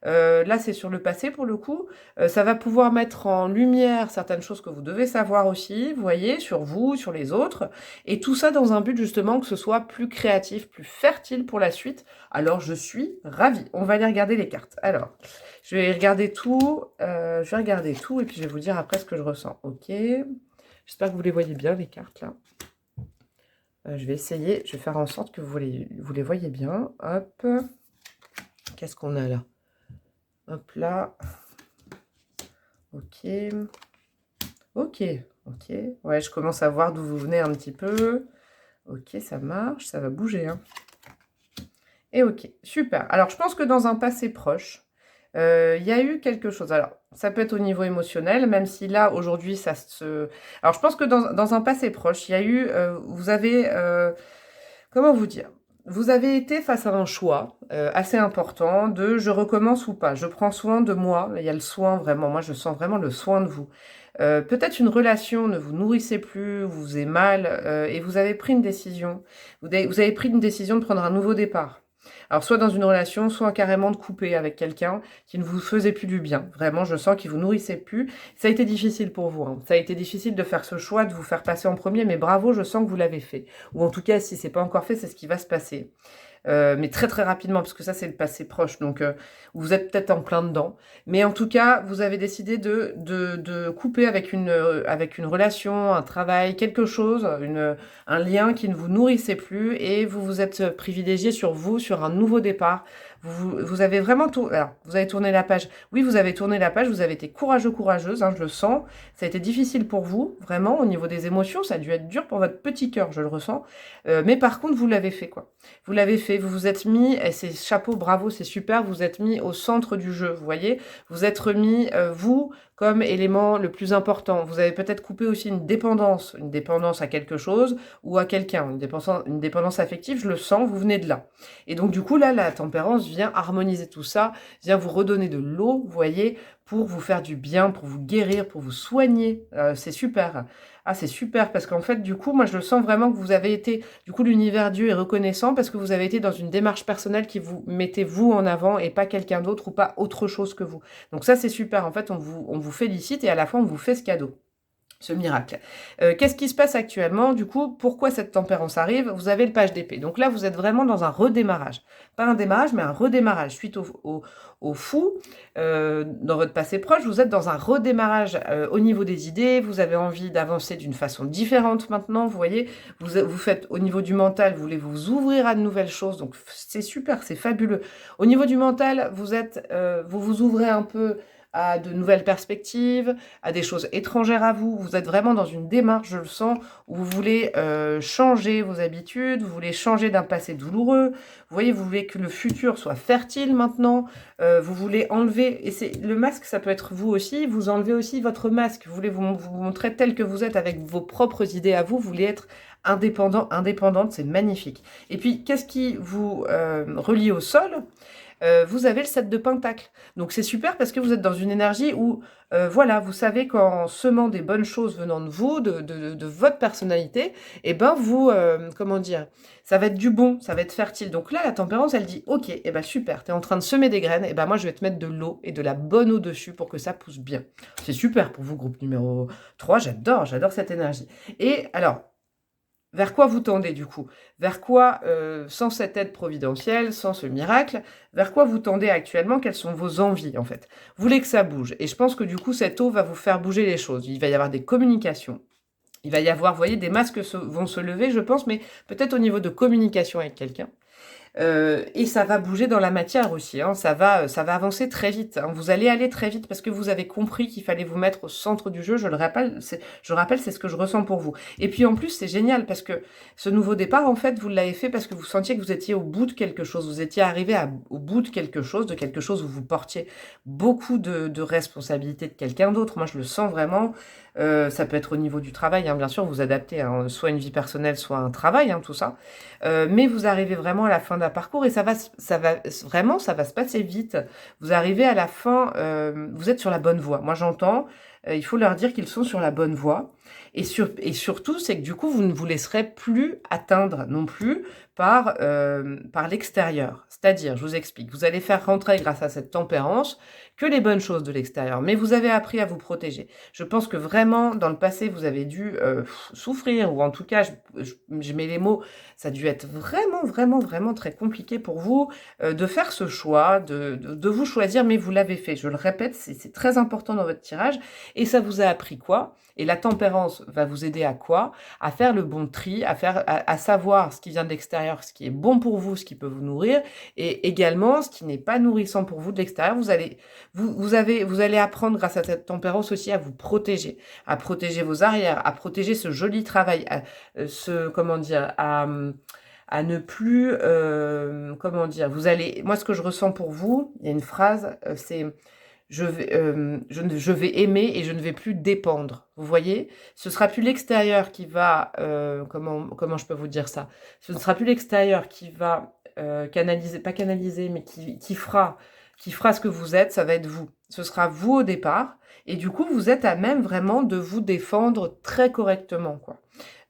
Là, c'est sur le passé pour le coup. Ça va pouvoir mettre en lumière certaines choses que vous devez savoir aussi, vous voyez, sur vous, sur les autres. Et tout ça dans un but justement que ce soit plus créatif, plus fertile pour la suite. Alors, je suis ravie. On va aller regarder les cartes. Alors, je vais regarder tout. Et puis je vais vous dire après ce que je ressens. Ok. J'espère que vous les voyez bien, les cartes là. Je vais essayer. Je vais faire en sorte que vous les voyez bien. Hop. Qu'est-ce qu'on a là? Hop là. Ok. Ok. Ok. Ouais, je commence à voir d'où vous venez un petit peu. Ok, ça marche. Ça va bouger. Hein. Et OK, super. Alors je pense que dans un passé proche, il y a eu quelque chose. Alors ça peut être au niveau émotionnel, même si là, aujourd'hui, ça se alors je pense que dans un passé proche, il y a eu, vous avez, comment vous dire? Vous avez été face à un choix, assez important de: «Je recommence ou pas? Je prends soin de moi». Il y a le soin vraiment, moi je sens vraiment le soin de vous. Peut-être une relation ne vous nourrissait plus, vous faisait mal, et vous avez pris une décision. Vous avez pris une décision de prendre un nouveau départ. Alors soit dans une relation, soit carrément de couper avec quelqu'un qui ne vous faisait plus du bien. Vraiment, je sens qu'il vous nourrissait plus. Ça a été difficile pour vous, hein. Ça a été difficile de faire ce choix, de vous faire passer en premier, mais bravo, je sens que vous l'avez fait. Ou en tout cas, si c'est pas encore fait, c'est ce qui va se passer. Mais très, très rapidement, parce que ça, c'est le passé proche, donc vous êtes peut-être en plein dedans. Mais en tout cas, vous avez décidé de couper avec une relation, un travail, quelque chose, un lien qui ne vous nourrissait plus et vous vous êtes privilégié sur vous, sur un nouveau départ. Vous avez vraiment tout... Alors, vous avez tourné la page. Oui, vous avez tourné la page, vous avez été courageux, courageuse, hein, je le sens. Ça a été difficile pour vous, vraiment, au niveau des émotions. Ça a dû être dur pour votre petit cœur, je le ressens. Mais par contre, vous l'avez fait, quoi. Vous l'avez fait, vous vous êtes mis, et c'est chapeau, bravo, c'est super, vous êtes mis au centre du jeu, vous voyez? Vous êtes remis, vous, comme élément le plus important. Vous avez peut-être coupé aussi une dépendance à quelque chose ou à quelqu'un, une dépendance affective, je le sens, vous venez de là. Et donc du coup, là, la tempérance vient harmoniser tout ça, vient vous redonner de l'eau, vous voyez, pour vous faire du bien, pour vous guérir, pour vous soigner. C'est super. Ah, c'est super, parce qu'en fait, du coup, moi, je le sens vraiment que vous avez été, du coup, l'univers Dieu est reconnaissant parce que vous avez été dans une démarche personnelle qui vous mettez vous en avant et pas quelqu'un d'autre ou pas autre chose que vous. Donc ça, c'est super. En fait, on vous félicite et à la fois, on vous fait ce cadeau. Ce miracle. Qu'est-ce qui se passe actuellement? Du coup, pourquoi cette tempérance arrive? Vous avez le page d'épée. Donc là, vous êtes vraiment dans un redémarrage. Pas un démarrage, mais un redémarrage. Suite au fou, dans votre passé proche, vous êtes dans un redémarrage au niveau des idées. Vous avez envie d'avancer d'une façon différente maintenant. Vous voyez, vous faites au niveau du mental, vous voulez vous ouvrir à de nouvelles choses. Donc c'est super, c'est fabuleux. Au niveau du mental, vous vous ouvrez un peu à de nouvelles perspectives, à des choses étrangères à vous. Vous êtes vraiment dans une démarche, je le sens, où vous voulez changer vos habitudes, vous voulez changer d'un passé douloureux. Vous voyez, vous voulez que le futur soit fertile maintenant. Vous voulez enlever, et c'est le masque, ça peut être vous aussi. Vous enlevez aussi votre masque. Vous voulez vous montrer tel que vous êtes avec vos propres idées à vous. Vous voulez être indépendant, indépendante, c'est magnifique. Et puis, qu'est-ce qui vous relie au sol? Vous avez le 7 de Pentacle. Donc c'est super parce que vous êtes dans une énergie où, voilà, vous savez qu'en semant des bonnes choses venant de vous, de votre personnalité, et ben vous, comment dire? Ça va être du bon, ça va être fertile. Donc là, la tempérance, elle dit: «OK, et ben super, tu es en train de semer des graines, et ben moi je vais te mettre de l'eau et de la bonne eau dessus pour que ça pousse bien». C'est super pour vous, groupe numéro 3. J'adore cette énergie. Et alors, vers quoi vous tendez du coup? Vers quoi, sans cette aide providentielle, sans ce miracle, vers quoi vous tendez actuellement? Quelles sont vos envies en fait? Vous voulez que ça bouge et je pense que du coup cette eau va vous faire bouger les choses. Il va y avoir des communications, il va y avoir, vous voyez, des masques vont se lever je pense, mais peut-être au niveau de communication avec quelqu'un. Et ça va bouger dans la matière aussi, hein. Ça va avancer très vite, hein. Vous allez aller très vite parce que vous avez compris qu'il fallait vous mettre au centre du jeu. Je rappelle, c'est ce que je ressens pour vous. Et puis en plus, c'est génial parce que ce nouveau départ, en fait, vous l'avez fait parce que vous sentiez que vous étiez au bout de quelque chose. Vous étiez arrivé au bout de quelque chose où vous portiez beaucoup de responsabilités de quelqu'un d'autre. Moi, je le sens vraiment. Ça peut être au niveau du travail, hein, bien sûr, vous adaptez, hein, soit une vie personnelle, soit un travail, hein, tout ça. Mais vous arrivez vraiment à la fin d'un parcours et vraiment, ça va se passer vite. Vous arrivez à la fin, vous êtes sur la bonne voie. Moi, j'entends, il faut leur dire qu'ils sont sur la bonne voie. Et surtout, c'est que du coup, vous ne vous laisserez plus atteindre non plus par l'extérieur. C'est-à-dire, je vous explique, vous allez faire rentrer grâce à cette tempérance que les bonnes choses de l'extérieur, mais vous avez appris à vous protéger. Je pense que vraiment, dans le passé, vous avez dû souffrir, ou en tout cas, je mets les mots, ça a dû être vraiment, vraiment, vraiment très compliqué pour vous de faire ce choix, de vous choisir, mais vous l'avez fait. Je le répète, c'est très important dans votre tirage. Et ça vous a appris quoi? Et la tempérance va vous aider à quoi? À faire le bon tri, à savoir ce qui vient de l'extérieur, ce qui est bon pour vous, ce qui peut vous nourrir, et également ce qui n'est pas nourrissant pour vous de l'extérieur. Vous allez apprendre grâce à cette tempérance aussi à protéger vos arrières, à protéger ce joli travail, comment dire, à ne plus, comment dire, vous allez, moi ce que je ressens pour vous, il y a une phrase, c'est je vais aimer et je ne vais plus dépendre. Vous voyez? Ce sera plus l'extérieur qui va, comment je peux vous dire ça? Ce ne sera plus l'extérieur qui va canaliser, pas canaliser, mais qui fera ce que vous êtes, ça va être vous. Ce sera vous au départ, et du coup, vous êtes à même vraiment de vous défendre très correctement, quoi.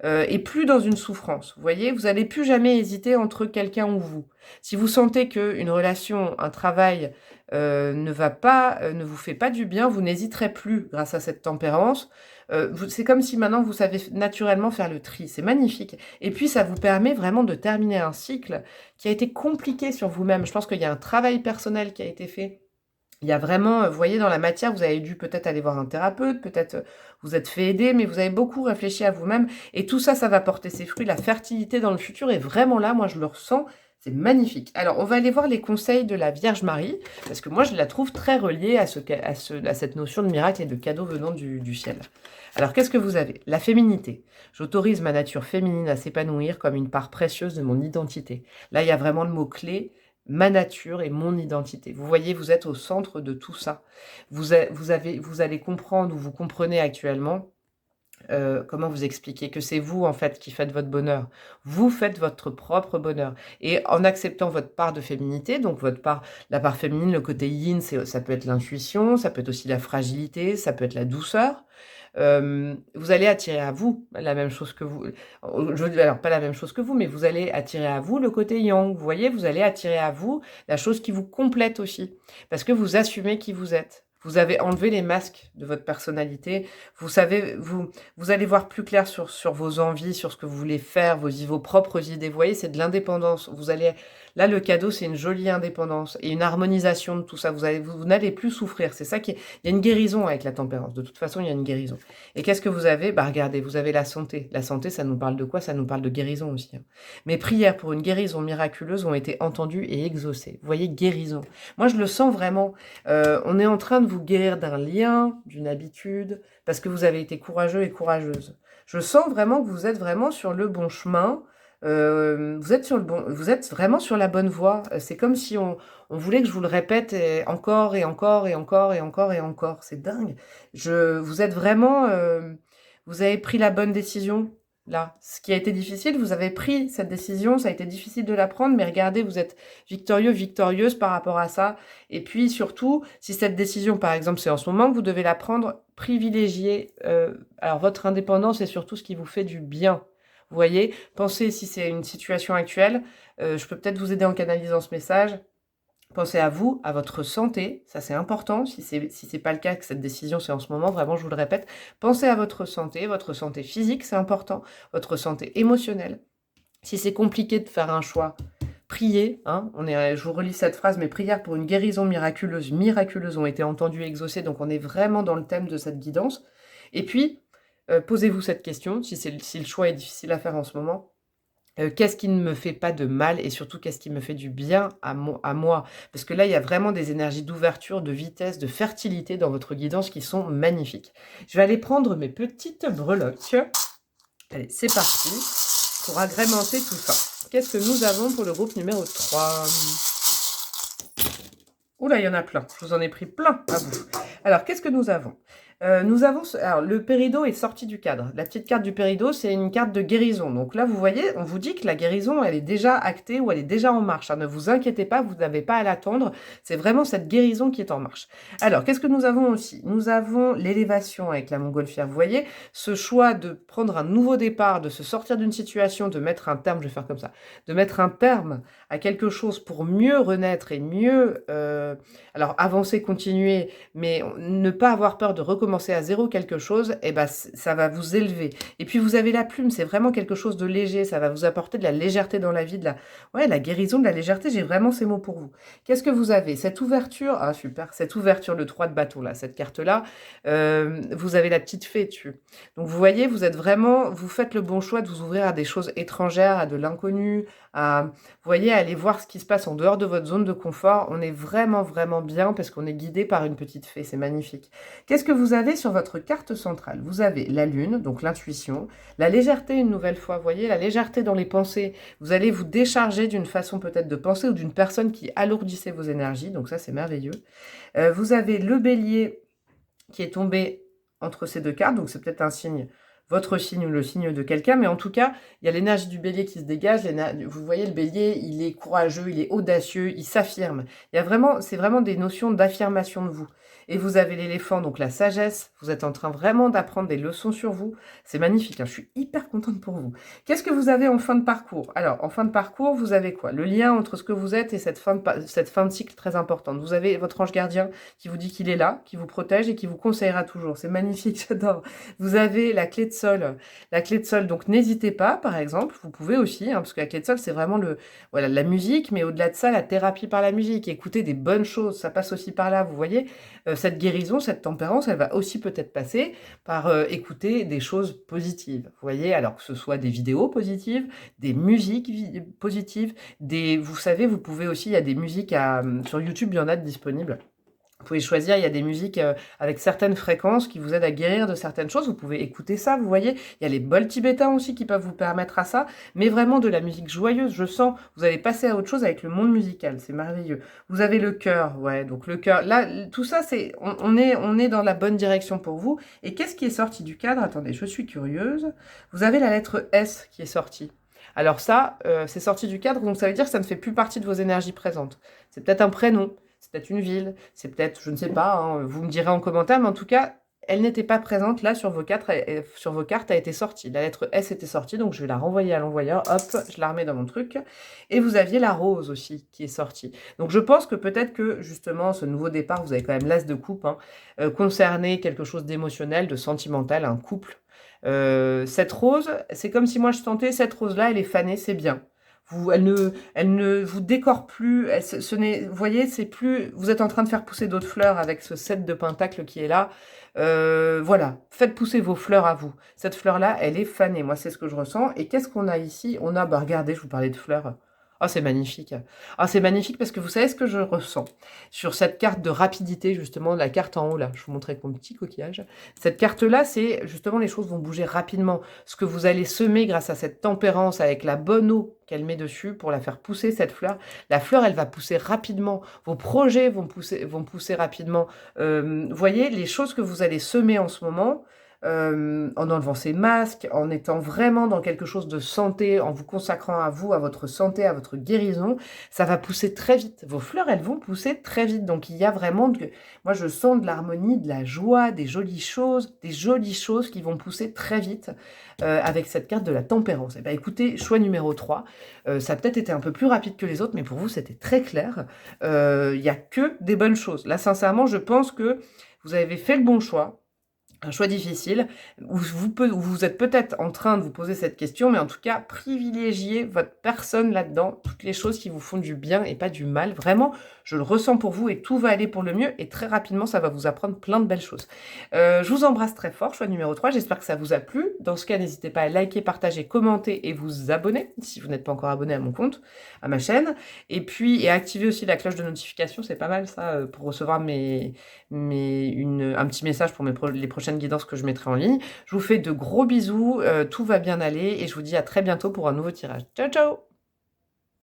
Et plus dans une souffrance. Vous voyez, vous n'allez plus jamais hésiter entre quelqu'un ou vous. Si vous sentez qu'une relation, un travail ne vous fait pas du bien, vous n'hésiterez plus grâce à cette tempérance. C'est comme si maintenant vous savez naturellement faire le tri. C'est magnifique. Et puis ça vous permet vraiment de terminer un cycle qui a été compliqué sur vous-même. Je pense qu'il y a un travail personnel qui a été fait. Il y a vraiment, vous voyez, dans la matière, vous avez dû peut-être aller voir un thérapeute, peut-être vous êtes fait aider, mais vous avez beaucoup réfléchi à vous-même. Et tout ça, ça va porter ses fruits. La fertilité dans le futur est vraiment là. Moi, je le ressens. C'est magnifique. Alors, on va aller voir les conseils de la Vierge Marie, parce que moi, je la trouve très reliée à cette notion de miracle et de cadeau venant du ciel. Alors, qu'est-ce que vous avez? La féminité. J'autorise ma nature féminine à s'épanouir comme une part précieuse de mon identité. Là, il y a vraiment le mot-clé, ma nature et mon identité. Vous voyez, vous êtes au centre de tout ça. Vous allez comprendre, ou vous comprenez actuellement, comment vous expliquer que c'est vous, en fait, qui faites votre bonheur. Vous faites votre propre bonheur. Et en acceptant votre part de féminité, donc la part féminine, le côté yin, ça peut être l'intuition, ça peut être aussi la fragilité, ça peut être la douceur. Vous allez attirer à vous la même chose que vous. Alors, pas la même chose que vous, mais vous allez attirer à vous le côté yang. Vous voyez, vous allez attirer à vous la chose qui vous complète aussi. Parce que vous assumez qui vous êtes. Vous avez enlevé les masques de votre personnalité. Vous savez, vous allez voir plus clair sur vos envies, sur ce que vous voulez faire, vos propres idées. Vous voyez, c'est de l'indépendance. Là, le cadeau, c'est une jolie indépendance et une harmonisation de tout ça. Vous n'allez plus souffrir. C'est ça il y a une guérison avec la tempérance. De toute façon, il y a une guérison. Et qu'est-ce que vous avez? Bah, regardez, vous avez la santé. La santé, ça nous parle de quoi? Ça nous parle de guérison aussi. Mes prières pour une guérison miraculeuse ont été entendues et exaucées. Vous voyez, guérison. Moi, je le sens vraiment. On est en train de vous guérir d'un lien, d'une habitude, parce que vous avez été courageux et courageuse. Je sens vraiment que vous êtes vraiment sur le bon chemin. Vous êtes vraiment sur la bonne voie. C'est comme si on voulait que je vous le répète encore et encore et encore et encore et encore. C'est dingue. Vous êtes vraiment, vous avez pris la bonne décision. Là, ce qui a été difficile, vous avez pris cette décision, ça a été difficile de la prendre, mais regardez, vous êtes victorieux, victorieuse par rapport à ça. Et puis surtout, si cette décision, par exemple, c'est en ce moment que vous devez la prendre, privilégiez alors votre indépendance et surtout ce qui vous fait du bien. Vous voyez, pensez si c'est une situation actuelle, je peux peut-être vous aider en canalisant ce message. Pensez à vous, à votre santé, ça c'est important, si c'est pas le cas, que cette décision c'est en ce moment, vraiment je vous le répète, pensez à votre santé physique c'est important, votre santé émotionnelle. Si c'est compliqué de faire un choix, priez, hein, je vous relis cette phrase, mes prières pour une guérison miraculeuse ont été entendues et exaucées, donc on est vraiment dans le thème de cette guidance. Et puis, posez-vous cette question, si le choix est difficile à faire en ce moment. Qu'est-ce qui ne me fait pas de mal et surtout qu'est-ce qui me fait du bien à moi? Parce que là, il y a vraiment des énergies d'ouverture, de vitesse, de fertilité dans votre guidance qui sont magnifiques. Je vais aller prendre mes petites breloques. Allez, c'est parti pour agrémenter tout ça. Qu'est-ce que nous avons pour le groupe numéro 3? Oula, il y en a plein. Je vous en ai pris plein à vous. Alors, qu'est-ce que nous avons? Alors, le Péridot est sorti du cadre. La petite carte du Péridot, c'est une carte de guérison. Donc là, vous voyez, on vous dit que la guérison, elle est déjà actée ou elle est déjà en marche. Ne vous inquiétez pas, vous n'avez pas à l'attendre. C'est vraiment cette guérison qui est en marche. Alors, qu'est-ce que nous avons aussi? Nous avons l'élévation avec la montgolfière. Vous voyez, ce choix de prendre un nouveau départ, de se sortir d'une situation, de mettre un terme, je vais faire comme ça, de mettre un terme à quelque chose pour mieux renaître et mieux, alors avancer, continuer, mais ne pas avoir peur de recommencer à zéro quelque chose, et ben ça va vous élever. Et puis vous avez la plume, c'est vraiment quelque chose de léger, ça va vous apporter de la légèreté dans la vie, la guérison, de la légèreté, j'ai vraiment ces mots pour vous. Qu'est-ce que vous avez? Cette ouverture, ah super, cette ouverture, le 3 de bâton là, cette carte-là, vous avez la petite fée dessus. Donc vous voyez, vous faites le bon choix de vous ouvrir à des choses étrangères, à de l'inconnu, vous voyez, à aller voir ce qui se passe en dehors de votre zone de confort. On est vraiment, vraiment bien parce qu'on est guidé par une petite fée. C'est magnifique. Qu'est-ce que vous avez sur votre carte centrale? Vous avez la lune, donc l'intuition, la légèreté une nouvelle fois. Vous voyez, la légèreté dans les pensées. Vous allez vous décharger d'une façon peut-être de penser ou d'une personne qui alourdissait vos énergies. Donc ça, c'est merveilleux. Vous avez le bélier qui est tombé entre ces deux cartes. Donc c'est peut-être un signe, votre signe ou le signe de quelqu'un. Mais en tout cas, il y a l'énergie du bélier qui se dégage. Vous voyez, le bélier, il est courageux, il est audacieux, il s'affirme. C'est vraiment des notions d'affirmation de vous. Et vous avez l'éléphant, donc la sagesse. Vous êtes en train vraiment d'apprendre des leçons sur vous. C'est magnifique, hein, je suis hyper contente pour vous. Qu'est-ce que vous avez en fin de parcours? Alors, en fin de parcours, vous avez quoi? Le lien entre ce que vous êtes et cette fin de cycle très importante. Vous avez votre ange gardien qui vous dit qu'il est là, qui vous protège et qui vous conseillera toujours. C'est magnifique, j'adore. Vous avez la clé de sol. La clé de sol, donc n'hésitez pas, par exemple, vous pouvez aussi, parce que la clé de sol, c'est vraiment voilà, la musique, mais au-delà de ça, la thérapie par la musique. Écouter des bonnes choses, ça passe aussi par là, vous voyez. Cette guérison, cette tempérance, elle va aussi peut-être passer par écouter des choses positives. Vous voyez, alors que ce soit des vidéos positives, des musiques positives, vous savez, vous pouvez aussi, il y a des musiques sur YouTube, il y en a de disponibles. Vous pouvez choisir, il y a des musiques avec certaines fréquences qui vous aident à guérir de certaines choses. Vous pouvez écouter ça, vous voyez. Il y a les bols tibétains aussi qui peuvent vous permettre à ça. Mais vraiment de la musique joyeuse, je sens. Vous allez passer à autre chose avec le monde musical. C'est merveilleux. Vous avez le cœur, ouais. Donc le cœur, là, tout ça, on est dans la bonne direction pour vous. Et qu'est-ce qui est sorti du cadre? Attendez, je suis curieuse. Vous avez la lettre S qui est sortie. Alors ça, c'est sorti du cadre, donc ça veut dire que ça ne fait plus partie de vos énergies présentes. C'est peut-être un prénom. C'est peut-être une ville, c'est peut-être, je ne sais pas, hein, vous me direz en commentaire, mais en tout cas, elle n'était pas présente là sur vos cartes, a été sortie. La lettre S était sortie, donc je vais la renvoyer à l'envoyeur, hop, je la remets dans mon truc. Et vous aviez la rose aussi qui est sortie. Donc je pense que peut-être que justement, ce nouveau départ, vous avez quand même l'as de coupe, concernait quelque chose d'émotionnel, de sentimental, un couple. Cette rose, c'est comme si moi je sentais, cette rose-là, elle est fanée, c'est bien. Elle ne vous décore plus. Vous voyez, c'est plus. Vous êtes en train de faire pousser d'autres fleurs avec ce 7 de pentacle qui est là. Voilà, faites pousser vos fleurs à vous. Cette fleur-là, elle est fanée. Moi, c'est ce que je ressens. Et qu'est-ce qu'on a ici? On a, regardez, je vous parlais de fleurs. Ah, c'est magnifique. Ah, c'est magnifique parce que vous savez ce que je ressens sur cette carte de rapidité, justement, la carte en haut, là. Je vous montrer avec mon petit coquillage. Cette carte-là, c'est justement les choses vont bouger rapidement. Ce que vous allez semer grâce à cette tempérance, avec la bonne eau qu'elle met dessus pour la faire pousser, cette fleur. La fleur, elle va pousser rapidement. Vos projets vont pousser rapidement. Vous voyez, les choses que vous allez semer en ce moment, en enlevant ces masques, en étant vraiment dans quelque chose de santé, en vous consacrant à vous, à votre santé, à votre guérison, ça va pousser très vite. Vos fleurs, elles vont pousser très vite. Donc, il y a vraiment, moi, je sens de l'harmonie, de la joie, des jolies choses qui vont pousser très vite avec cette carte de la tempérance. Et bien, écoutez, choix numéro 3. Ça a peut-être été un peu plus rapide que les autres, mais pour vous, c'était très clair. Il n'y a que des bonnes choses. Là, sincèrement, je pense que vous avez fait le bon choix. Un choix difficile, où vous êtes peut-être en train de vous poser cette question, mais en tout cas, privilégiez votre personne là-dedans, toutes les choses qui vous font du bien et pas du mal. Vraiment, je le ressens pour vous et tout va aller pour le mieux et très rapidement, ça va vous apprendre plein de belles choses. Je vous embrasse très fort, choix numéro 3, j'espère que ça vous a plu. Dans ce cas, n'hésitez pas à liker, partager, commenter et vous abonner, si vous n'êtes pas encore abonné à mon compte, à ma chaîne. Et puis, activer aussi la cloche de notification, c'est pas mal ça, pour recevoir un petit message pour les prochaines guidances que je mettrai en ligne. Je vous fais de gros bisous, tout va bien aller et je vous dis à très bientôt pour un nouveau tirage. Ciao, ciao!